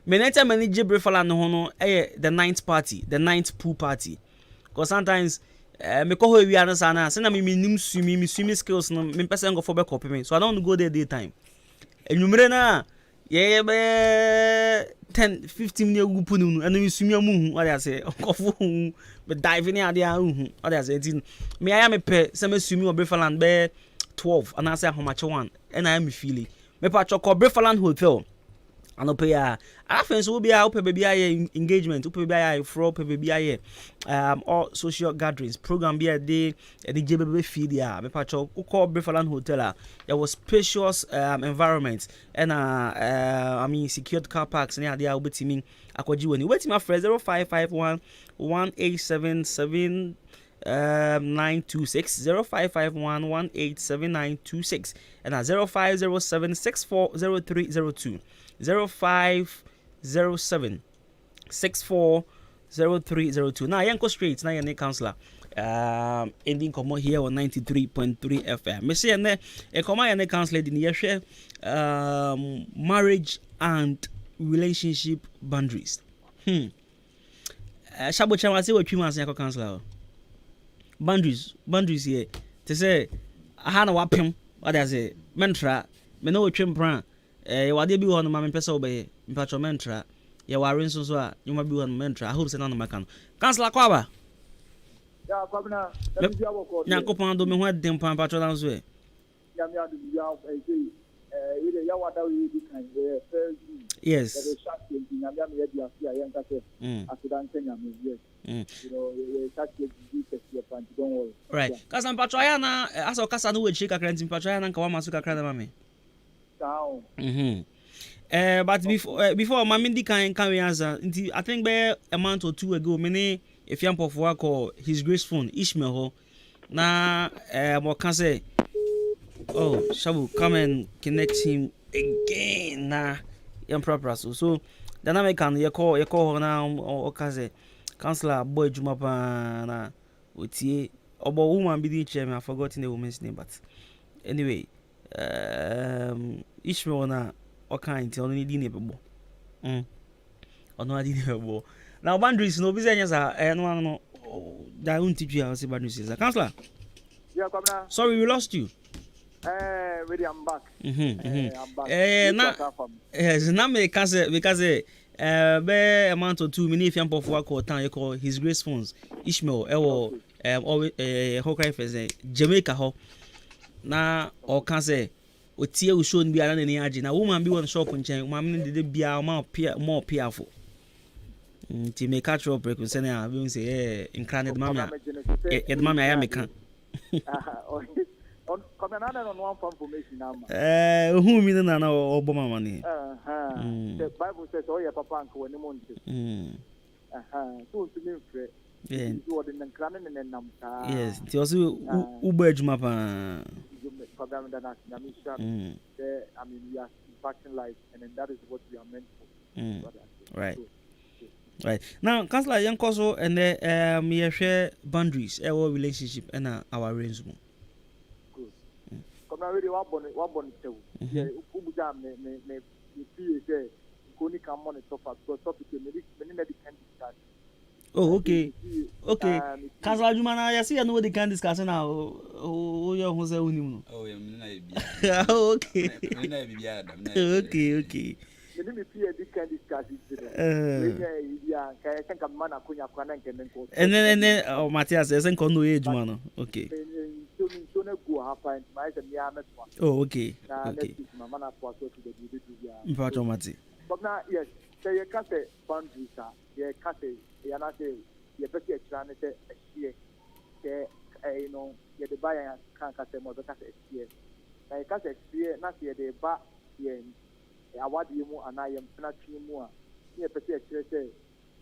[SPEAKER 1] Meneta manage Brefaland no the ninth party, the ninth pool party. Because sometimes me ko ho wi anasa na say na me nim swimming skills no me person go for be copy me. So I don't go there daytime. Enumere na ye be 10-15 ne gupu nu and me swim amu what I say go for me dive in ade ahu what I say me aya me pe say me swim Brefaland be 12 and I say how much one and I am feeling me pa choko Brefaland Hotel. And pay our friends will be out baby engagement, baby for baby all social gatherings, program be a day at the JBB feed ya, me pacho call Brefaland Hotel. There was spacious environment and I mean secured car parks near the Albert teaming Akwaji when you wait my friend 0551 1877 926 0551 187926 and 0507 640302 0507 640302. Now Yanko Street, now your councillor. Ending come here on 93.3 FM. Me say ne e come your councillor din ye share marriage and relationship boundaries. Shabo chama say what you man say councillor. Boundaries here. They say aha na wapem what I say mentra me no twem pran wade bi ho no ma me pese obeye mpacho mentra ye ware nso so a nyoma bi ho no mentra I hope say na no maka no Councilor Kwaba
[SPEAKER 17] ya kwabna da bi aboko
[SPEAKER 1] Nyankopon do me ho adem pan mpacho dan so
[SPEAKER 17] ya me adu ya ile ya wada we di kan
[SPEAKER 1] yes right kasa mpacho ya na asa kasa no we chi kakra nti mpacho ya na nka wa maso kakra na mame but before mama ndi kan we answer nti I think be a month or two ago me if you ampo for call his grace phone Ishmael ho na mo kan say oh Shabu come and connect him again na yam proper so dynamic can you call na o kan say Councilor boy Juma pa na otie obo woman be the chairman I forgotten the woman's name but anyway Ishmael na o kan ti only di nebebo ono adi nebebo now boundaries no business no da unti I say boundaries is Councilor
[SPEAKER 17] yeah come now
[SPEAKER 1] sorry we lost you
[SPEAKER 17] really I'm back I'm back
[SPEAKER 1] yes na me because be amount or 2 minutes if for call town you call his grace phones Ishmael always how cry for say Jamaica ho na o can say otie u show bi ara na ni age na woman bi won shop nchen woman dey bia more peerful ti me catch up break say na we say incrane the mama the mama ya me kan
[SPEAKER 17] on come na one information now
[SPEAKER 1] who me na obo mama ni
[SPEAKER 17] the Bible says oh your papa anko woni mo nti so to me frɛ
[SPEAKER 1] yes ti also ubo adwuma pa
[SPEAKER 17] program that I mean we are impacting life and then that is what we are meant for
[SPEAKER 1] right now Councilor Yankoso and the me share boundaries our relationship and our arrangement
[SPEAKER 17] good come now really what born tell ubuja me feel say koni come on top because topic me na the can discuss.
[SPEAKER 1] Oh, okay. Councilor Adwuma na ya see you know the can discuss now. Oh, you who say unim no.
[SPEAKER 18] Oh, you me na bia.
[SPEAKER 1] Okay.
[SPEAKER 18] Me na bia adam na.
[SPEAKER 1] Okay.
[SPEAKER 17] Me me feel the can discuss it. Yeah, can come man akunya kwa na nkeme nko.
[SPEAKER 1] And then oh Matthias, say nko no Adwuma no. Okay.
[SPEAKER 17] So na go happen my say me amet one.
[SPEAKER 1] Oh, okay.
[SPEAKER 17] Okay. Mama na for so to the do ya.
[SPEAKER 1] Mpacho Mati.
[SPEAKER 17] But now yes, say you can say boundaries are. You can say you na say you pese e try na say ehie. Say you know, you the buy can say mo be ka say ehie. Na you can say ehie na say the ba ye awade mu anayem na twi mu a you pese e try say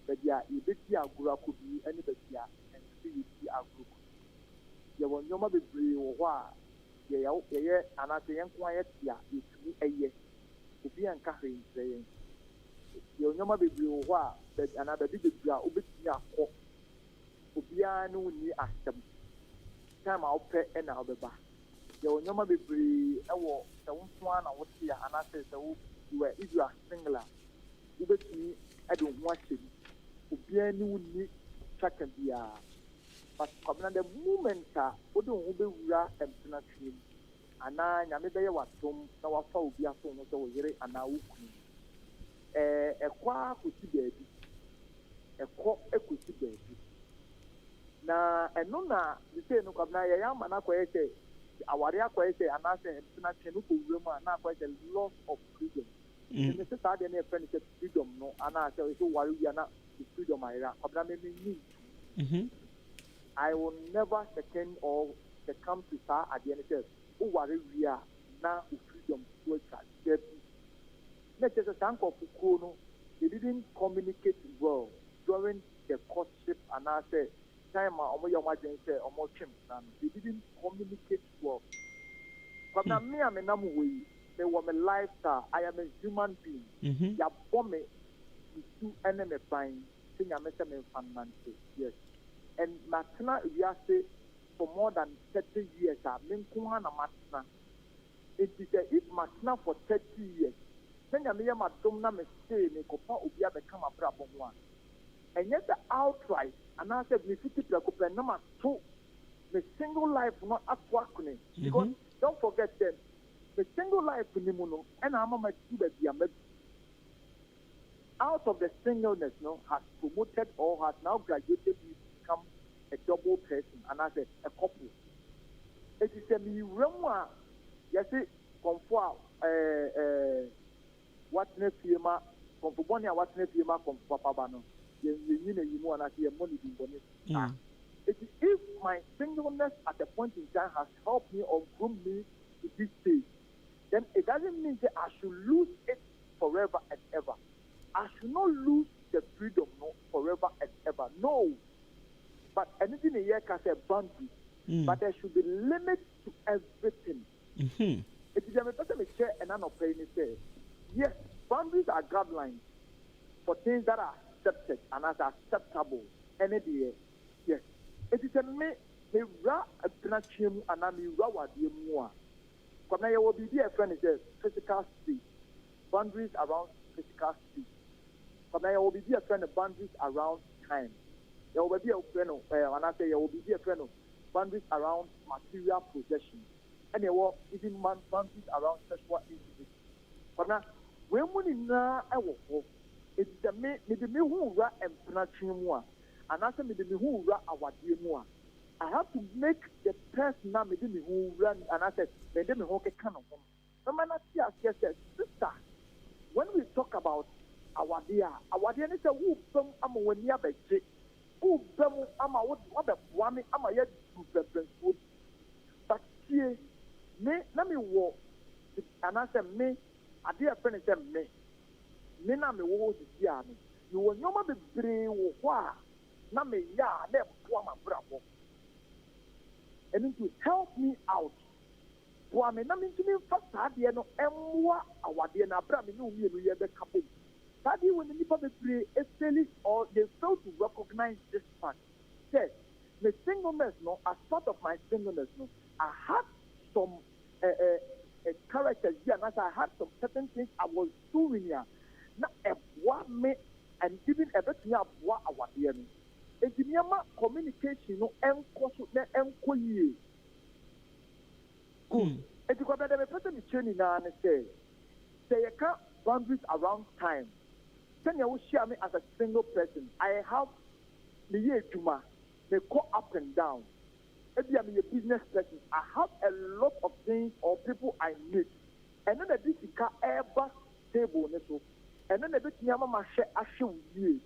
[SPEAKER 17] be dia e be ti agura ko bi ani be dia en ti ti agura ko. You won nyoma be bri wo ho a ye ana say yen kwa ye tia e tumi eye. Obi an ka hwe ntre ye nyoma be bri wo ho a ana da bi bia obetumi akọ obia no ni asem time a ope na obeba ye nyoma be bri ewo se wonso ana wote ya ana se if you are single obetumi edo ho ahyem obia no ni chaka bia but come na the moment a odo ho be wura empena twim ana nyame be ye watom na wafa obi aso ho so wo yere ana wukunu ekwa kusi beebi ekusi beebi na eno na say no kwabna ya yama na kwa ese aware akwa ese anase na twenu ko wurem a na akwa ese loss of freedom ne se sa de na friend say freedom no ana say so ware wi na freedom ayra kwabna me ni I will never second or succumb to sa at the end say o ware wi na freedom to cha let's say tanko fuko no they didn't communicate well during the courtship and I say time omo yo majen say omo twem na they didn't communicate well but na me am na mo we they were my lifestyle I am a human being ya bombe to enemy fine thing I make me fan yes and matna we are say for more than 30 years me nko na matna it is if matna for 30 years senya me yam adom na me say me kopa obi abeka mabrabo ho a enye the outright and I said me fiti preocupa na ma to me single life no atwa kune because don't forget them the single life in the mono, and I'm a out of the singleness, has promoted or has now graduated to become a double person, and as a couple. It is a me remwa, yes, comfort, what ne firma, comforbonia, what ne firma, comfortabano, you and I see a money in bonnet. It is if my singleness at a point in time has helped me or groomed me to this stage, then it doesn't mean that I should lose it forever and ever. I should not lose the freedom forever and ever. No. But anything a year can say boundary. But there should be limits to everything. It is a person may share and not paying say, yes, boundaries are guidelines for things that are accepted and as acceptable. Any day, yes. It is a me ra a penachim and I mean rawa de moi. Because now you will be a friend is physical space. Boundaries around physical space. But now you will be a friend of boundaries around time. You will be a friend of, and I say you will be a friend of boundaries around material possession. And you will even boundaries around sexual intimacy. But now, when we now it's the me who ra and penachimua, and I say me who ra our dear moi. I have to make the person now me who run, and I said, me who can of home. No man, I said, sister, when we talk about our dear is a who from Amawania Beche, who from Ama what the one Ama yet to preference wood. But here, me, let me walk, and I said, me, a dear friend said, me, na me wo the yard. You will not be brave or why, na me ya, never form a bravo. And to help me out. For me, na me to me first, I did no emwa, our dear Nabra, me no me, we have a couple. Study when the people pray, especially or they fail to recognize this fact. Yes, the singleness, as part of my singleness, I had some characters here, and as I had some certain things I was doing here. Now, what me and even a bit near what our dear. It's the communication, and enquiry. Good. It's because the person is training now and say you can't boundaries around time. Then you will share me as a single person. I have the year Juma, they go up and down. Maybe I'm a business person. I have a lot of things or people I meet. And then the this car ever stable. And then the bit Yamama share action you.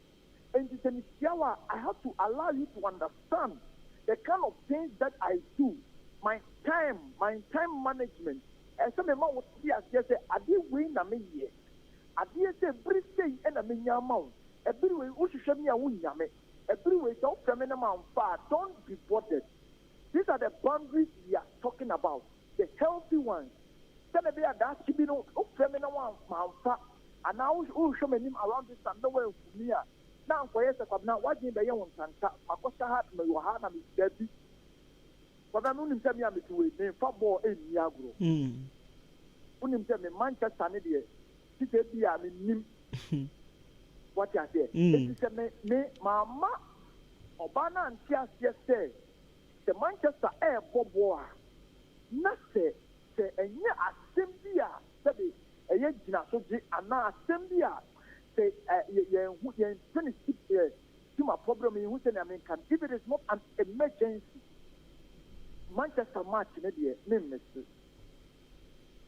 [SPEAKER 17] And the shower, I have to allow you to understand the kind of things that I do. My time management. And some of them would see as say, I did win a million. I did say, every day and a million amount. Every way, who should show me a win yame. Every way, don't feminine amount far. Don't be bothered. These are the boundaries we are talking about. The healthy ones. Then they are that she be no feminine one far. And now who show me him around this and nowhere for me. Now for yes, now what do you want to Makosha hat me Yohana is dead. But I don't tell me I'm between me football in Yagro. Unim tell me Manchester Nidia. She said, "Yeah, I mean, what I say." It is me, Mama, Obana and Tias say the Manchester Air Boboa. Nothing say a year assembly. Say a year Jinasoji and now assembly. Say who finish to my problem in who say I mean can if it is not an emergency. Manchester match name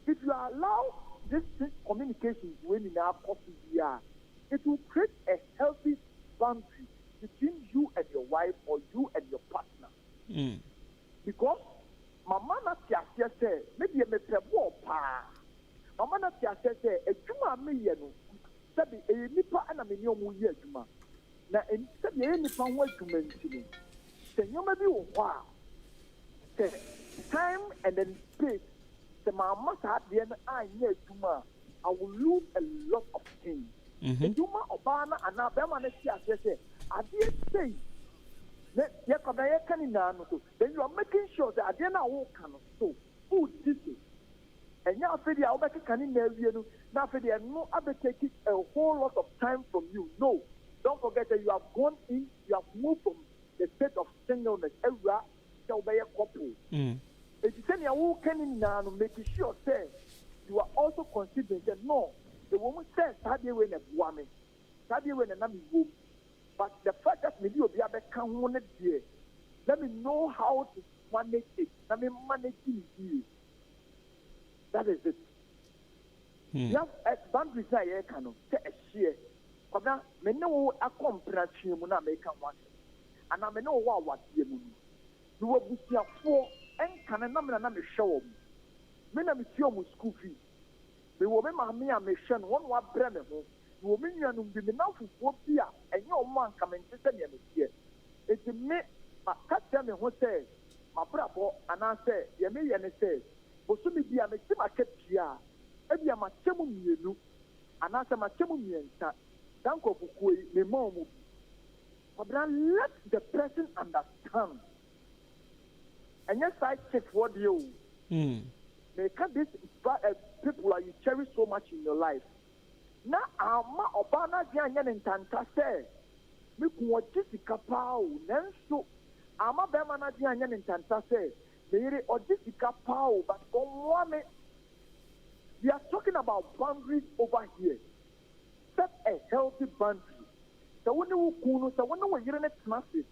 [SPEAKER 17] if you allow this communication when in our possible, it will create a healthy boundary between you and your wife or you and your partner. Because Mama Natia said, maybe a metrebo pa. Mama Natia said, a juma me sabi a nipa and a minimum year juma. Now, instead of any pound to mention, then you may be wow. Time and then space. The mama had the end I near Juma. I will lose a lot of things. Juma Obama and now Bemanesia say, I did say that then you are making sure that I didn't know so who did it. And now for the Albert can in there, now for the no other taking a whole lot of time from you. No, don't forget that you have gone in, you have moved from the state of singleness era. Couple. It's saying you can now make sure say you are also considering that no, the woman says that they were in a woman, that they were in a woman. But the fact that maybe you'll be able to come on it there, let me know how to manage it. Let me manage it. That is it. You have boundaries that you can share. But now, I know I come to you, I make one. And I know what you mean. You will be here for and can a number and show me. Men are with school fees. They will be my mere mission, one what Bremen. You will mean you will be enough for beer, and your man coming to send you here. It's a me, but catch them who says, my brother, and I say, you may and it says, but soon be a machine here. Every a machine you and I say machine you and thank you for the mom. But let the person understand. And yes, I check what you. They can't these people that you cherish so much in your life. Now, Ama Obana Giant and Tanta say, me kuwa Jessica Pau, Nanso, Ama Bemana Giant and Tanta say, Mary or Jessica Pau, but one we are talking about boundaries over here. Set a healthy boundary. So when you kuno, so when you are in a massive,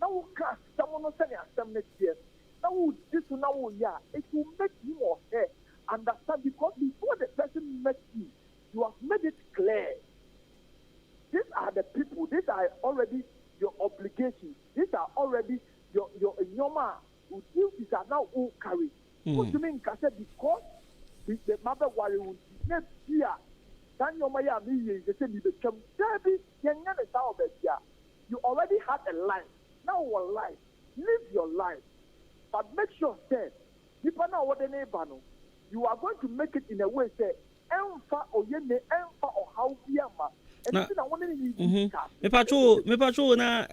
[SPEAKER 17] now you cast someone who said some next year. Now this now yeah, it will make you or her understand because before the person met you, you have made it clear. These are the people, these are already your obligations, these are already your duties are now all carried. What do you mean? Because the mother worry will next year. You already had a life. Now your life. Live your life. But make sure that you are going to make it in a way that or how
[SPEAKER 1] me patrol na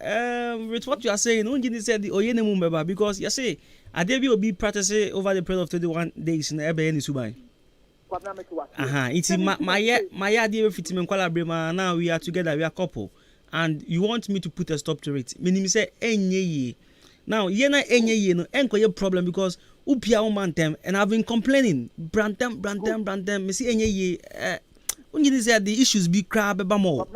[SPEAKER 1] with what you are saying, only said the oyene mumba because you say I will be practicing over the period of 21 days in ebe any subai. It's my idea of fitting kwala now we are together, we are couple, and you want me to put a stop to it. Meaning say enye. Now yena enye ye no enko ye problem because upia womantem and I've been complaining brantem me see enye ye only say the issues be crab eba more.
[SPEAKER 17] The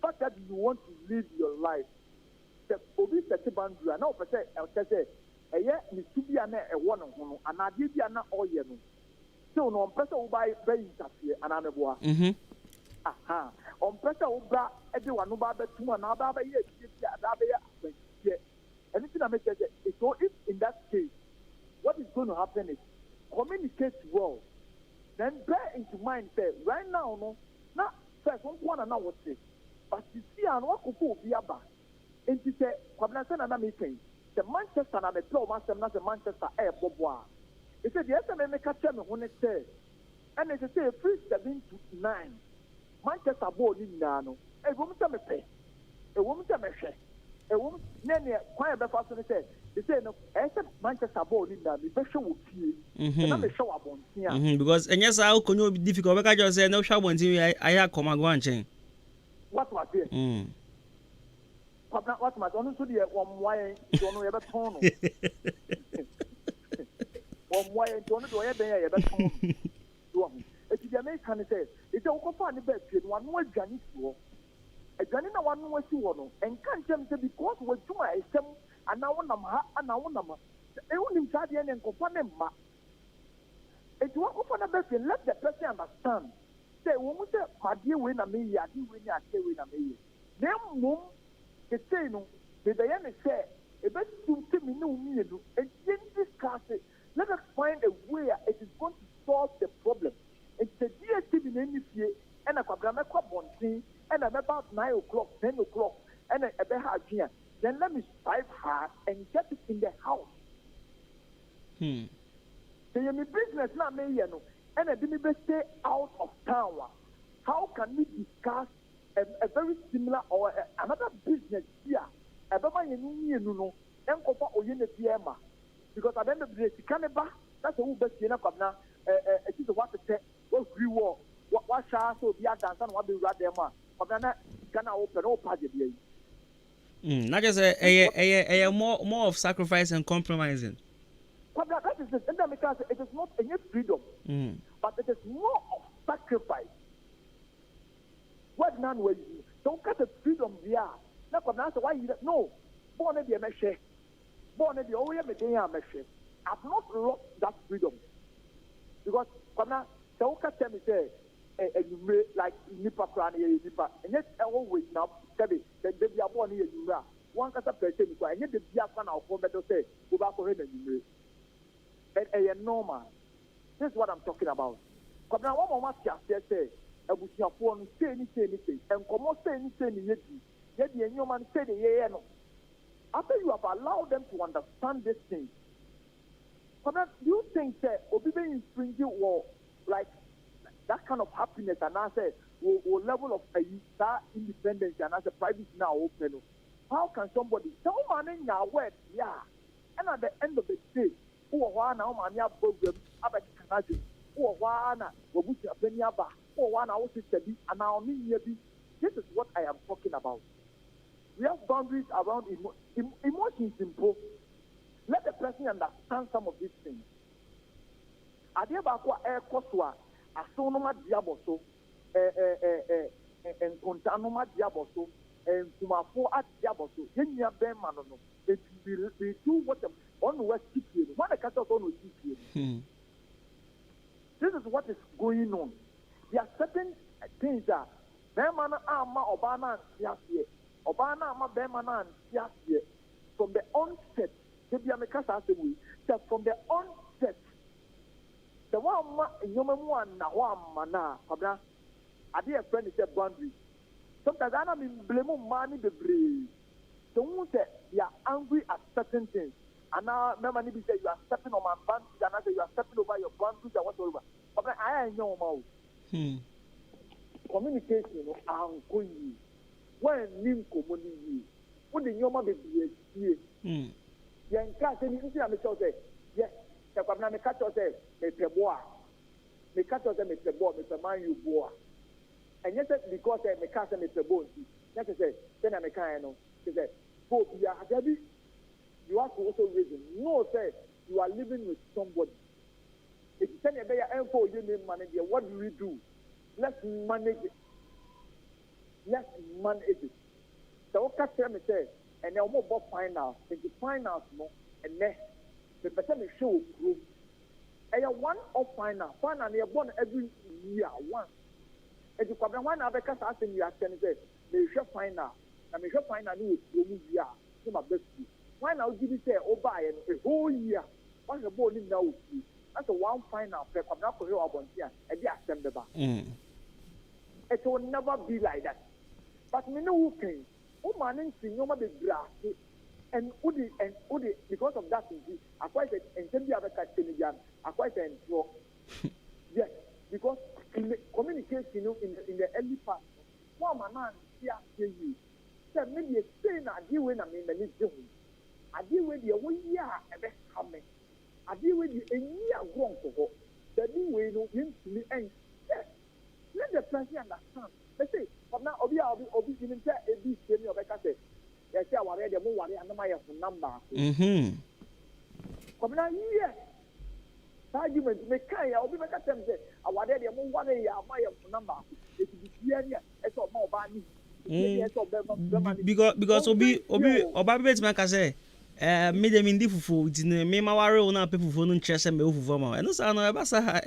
[SPEAKER 17] fact that you want to live your life, the obi set boundary and now say eye ni tubia na e wono ho and ade bia na oye no so no person wo buy interfere and ameboa on person wo bra everyone no ba betum and ba ba ye bia da ba ya anything that makes it so if in that case what is going to happen is communicate well, then bear into mind that right now no na first one na what say but you see and what ko be aba enti say kwabna say na me say the Manchester na me play myself na the Manchester air boboa it said yes me make catch me ho ne say and it say 3-7 to 9 Manchester ball ni na no e wo mta me pe e wo mta me hwe e wo ne kwan be fa so ne say they say no Manchester ball ni na me be hwe wo pie na me hwe wa bontia
[SPEAKER 1] because enyesa how konyo be difficult because just say no hwe bontia aya come go anchen
[SPEAKER 17] what was it what my don't so the one why don't know ever turn one why don't know ever turn it is the American say it's a company bed one more journey to a journey na one more to one and can't tell me because we do my system and now one and now one e won inside the and company ma it one company bed let the person understand say when we say my dear we na me ya di we na say we na me them mum the say no the Diana say a best to me no me do and then discuss it. Let us find a way it is going to solve the problem. It's a DSTV in any fear and a quadrama bonting and about 9 o'clock, 10 o'clock, and a beha here. Then let me strive hard and get it in the house. So you business not me no and I didn't stay out of town. How can we discuss a very similar or another business here? No, because at the end of the day, that's a who best in a corner. It is what to say, what free war, what shall so be a dance and what be right there, man. Can open all party.
[SPEAKER 1] Not just a more of sacrifice and compromising.
[SPEAKER 17] That is it. And then because it is not any freedom, but it is more of sacrifice. What none will you? Don't cut the freedom there. Now, why you no? Born a measure. Born a the only measure. I've not lost that freedom. Because don't cut me say, you may like Nipa Prani, Nipa, and yet always now, Debbie, that they are born here, you are. One cut a person, and yet the Biafan of home better say, go back for him and you may. And a normal. This is what I'm talking about. Come now, one more say, and we shall phone say anything, and come on, say anything, yet the new man said, yeah, no. After you have allowed them to understand this thing, do you think that obedience infringing will like that kind of happiness and I say will level of that independence and as a private now open? How can somebody tell man in your word, yeah, and at the end of the day, who are now man your program about Canada, who are one of which are Beniaba, who one our sister be and now me be. This is what I am talking about. We have boundaries around emotions improve. Let the person understand some of these things. Adia bakwa koswa asonoma diaboso en kontanoma diaboso en kumafo diaboso yenya ben manono we do what the on west keep you when the cattle on keep you. This is what is going on. There are certain things that Bemana ama obana yasye obana ama bemana yasye from the onset. From the onset, the one na one mana, I dear friend is a boundary. Sometimes I am in blame money the brave. The one say you are angry at certain things. And now remember say you are stepping on my boundaries and I say you are stepping over your boundaries and whatever. But I know mouth. Communication and going when nim community. When the yoma be yen ka se ni nti na me say yes se kwa na me ka say me peboa me ka say me peboa me pe man you boa and yes because me ka say me peboa nti that is say na me kan no say go be agabi you have to also reason no say you are living with somebody if you say be ya enfo you name manage what do we do let's manage it so ka say me say and then we go final. In the finals, no, and then the person will show group. And you one of final, you born every year once. And you come one other case asking you at 10 days. They show final, and they show final new year. So my best. Why now did you say buy a whole year? What's the ball in now? That's a one final. Come now for your abon here, and they accept the bar. It will never be like that. But me know who can. Man in Noma the grass and Udi because of that I quite and send the other Canadian, I quite enjoy. Yes, because in the communication in the early part, one man here you said maybe a saying I deal with a minute. I deal with the 1 year and that's coming. I deal with the a year wrong for her. The new way no him to me and let the person understand. Let's say now obi didn't say a bit senior because they say our radio more worry and my number. Come now yes. Argument make obi make them say our radio more worry my number. It is here it's all more bani.
[SPEAKER 1] Because obi bet make say me dem indi fufu dine me ma ware una pe fufu no nkyerese me fufu ma. Eno sa no e ba sa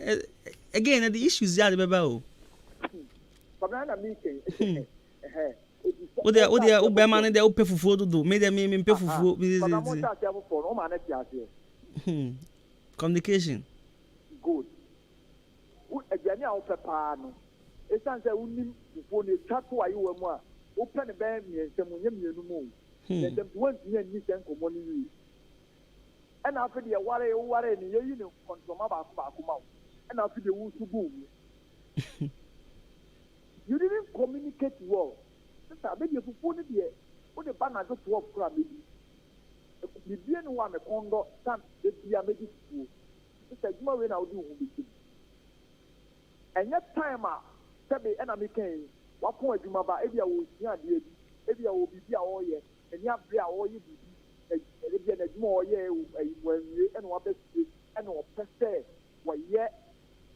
[SPEAKER 1] again the issues there be ba o. O be man de o pe fufu do me de me pe fufu communication
[SPEAKER 17] good o agiani a o pe pa no e san se unim fufu ne tato ayi wa mu a o pe ne be miensem nya mienu mu o dem won nya ni sen komo ni wi e na afi de ware ni yeyi ne kontroma ba ko ma o e na afi de wu su bu you didn't communicate well. Sister, maybe if you put it here, put the banner go to work for maybe. The bien one the Congo, stand the beer maybe school. Sister, you know when I do it. And that time, Sabi and American, what point you maba, if you will see a dear, if you will be all year, and you have beer all you ebi na adwuma ɔyɛ wɔnwie ɛna wabɛsie ɛna ɔpɛ sɛ wɔyɛ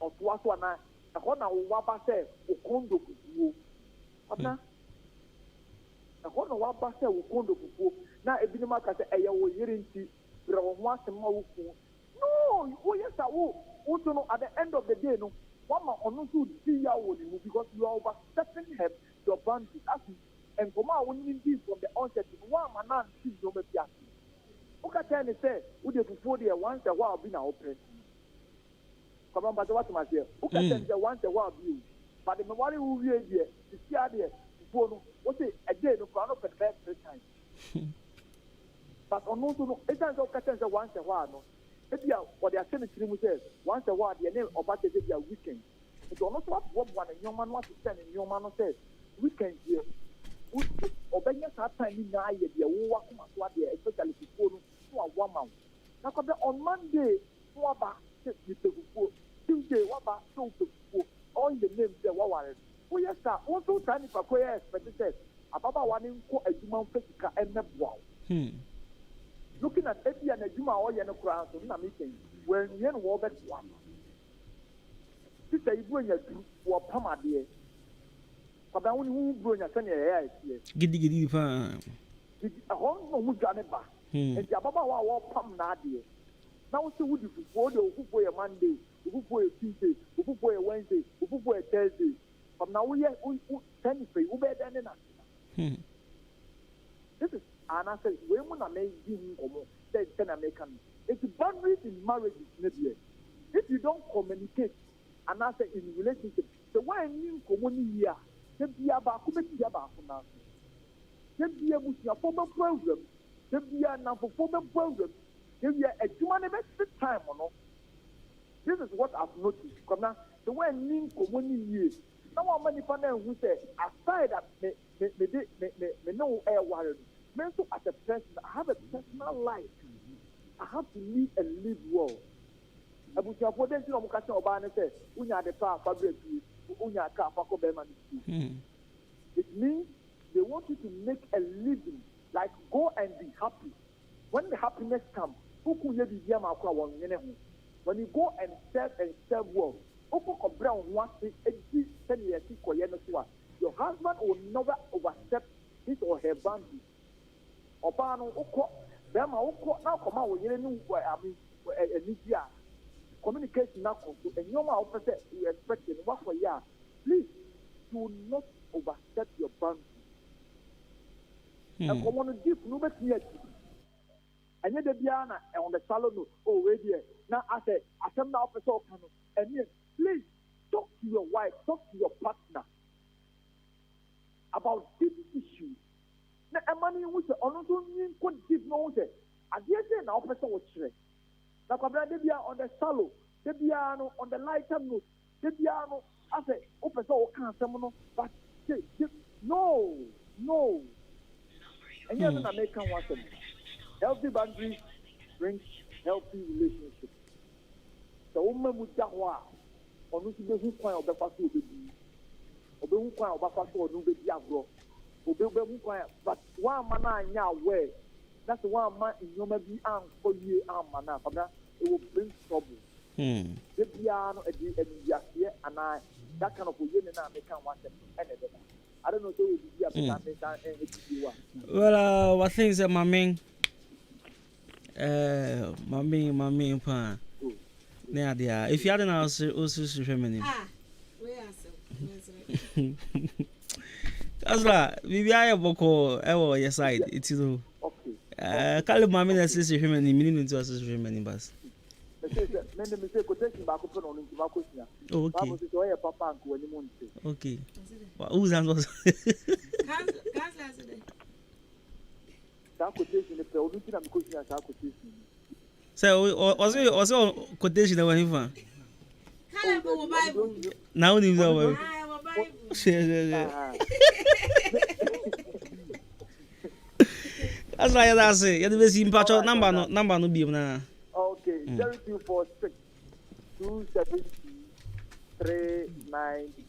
[SPEAKER 17] ɔtoa so ana ɛhɔ na waba sɛ okondo fufuo ɔna ɛhɔ na waba sɛ okondo fufuo na ebinom aka sɛ ɛyɛ wɔ yere nti brɛ wɔn ho asɛm ma woku no woyɛ sa woto no at the end of the day no wama ɔno nso di ya wɔ ne mu because you are overstepping your boundaries as nkɔmɔ a wɔn di from the onset no wama na nti nneɛma bi ase woka kyɛn ne sɛ wode fufuo deɛ once a while bi na wopɛ kɔmɔ mpatɛ watem aseɛ woka kyɛn ne sɛ once a while bi o but the memory wo wie deɛ sisi adeɛ fufuo no wote ɛgye no kora no pɛ bɛɛ 3 times but ɔno nso no ɛkyɛn sɛ woka kyɛn sɛ once a while no ebi a wɔde ahyɛ ne tiri mu sɛ once a while deɛ ne ɔba kyɛ sɛ bi a weekend nti ɔno nso aboaboa ne nneɛma no asesɛ ne nneɛma no sɛ weekend deɛ ɔbɛnyɛ saa time nyinaa yɛ deɛ wowa koma so adeɛ especially fufuo no so awoa ma wo na kɔbɛ on Monday no waba sɛ nipa fufuo Tuesday waba sɛ wopɛ fufuo all in the name sɛ waware no woyɛ saa wo nso saa nipa ko yɛ expect sɛ ababaawa ne nkɔ adwuma mfa sika ɛmmɛboa wo looking at ebi an adwuma a ɔyɛ no koraa so na meeting when you no wɔ bɛtoa sisa ibu anya du wɔ pam adeɛ kwabra wo ne wo buro nya sɛnea ɛyɛ aseɛ
[SPEAKER 1] gidi pa
[SPEAKER 17] ɛhɔ no mu dwa ne ba nti ababaawa a wɔpam na adeɛ na wo sɛ wodi fufuo de ofufuo yɛ Monday ofufuo yɛ Tuesday ofufuo yɛ Wednesday ofufuo yɛ Thursday na woyɛ sɛne fɛ wo bɛyɛ dɛn ne na this is and I said, we will not make him say, American. It's boundaries in marriages, maybe. If you don't communicate, and I say in relationship, the way you communicate here, there be about there be a former program, there be a former program, there be a human time or no. This is what I've noticed. Because now, the way you communicate, now how many people who say, aside that me no air warrior. So as a person, I have a personal life. I have to live and live well. It means they want you to make a living, like go and be happy. When the happiness comes, when you go and serve well, your husband will never overstep his or her boundaries. Obano uko bema uko na koma wo yere ni enisia communication na ko and you ma opese you expect in what for ya please do not overstep your boundaries and come on deep no bet yet anya de bia na on the salon no oh we there na asem na opese o kan no and please talk to your wife, talk to your partner about this issue. Na emani wo se ono so nyin ko deep no wo se ade ese na opese wo kire na kwabra de bia on the shallow de bia no on the lighter note de bia no ase opese wo kan asem no but no and you na make kan wasem healthy boundaries bring healthy relationships so wo mamu da ho a ono si be hu kwan obefa so obehu kwan obefa so ono be di agro but one man anya aware that's one man in your maybe for you man it will bring trouble. The piano and I that kind of way na make can watch and I don't know so we be
[SPEAKER 1] well what things that my main pa na dia if you had an also feminine Asla, Bibia Boko, ever your side, it is all. Okay. Call Mammy and sister women in minimum to assist women in bus. Okay. Who's answers? So, was it also quotation of him? Now, you That's why I say, you have seen patch number no be na.
[SPEAKER 17] Okay, 0246 270 390.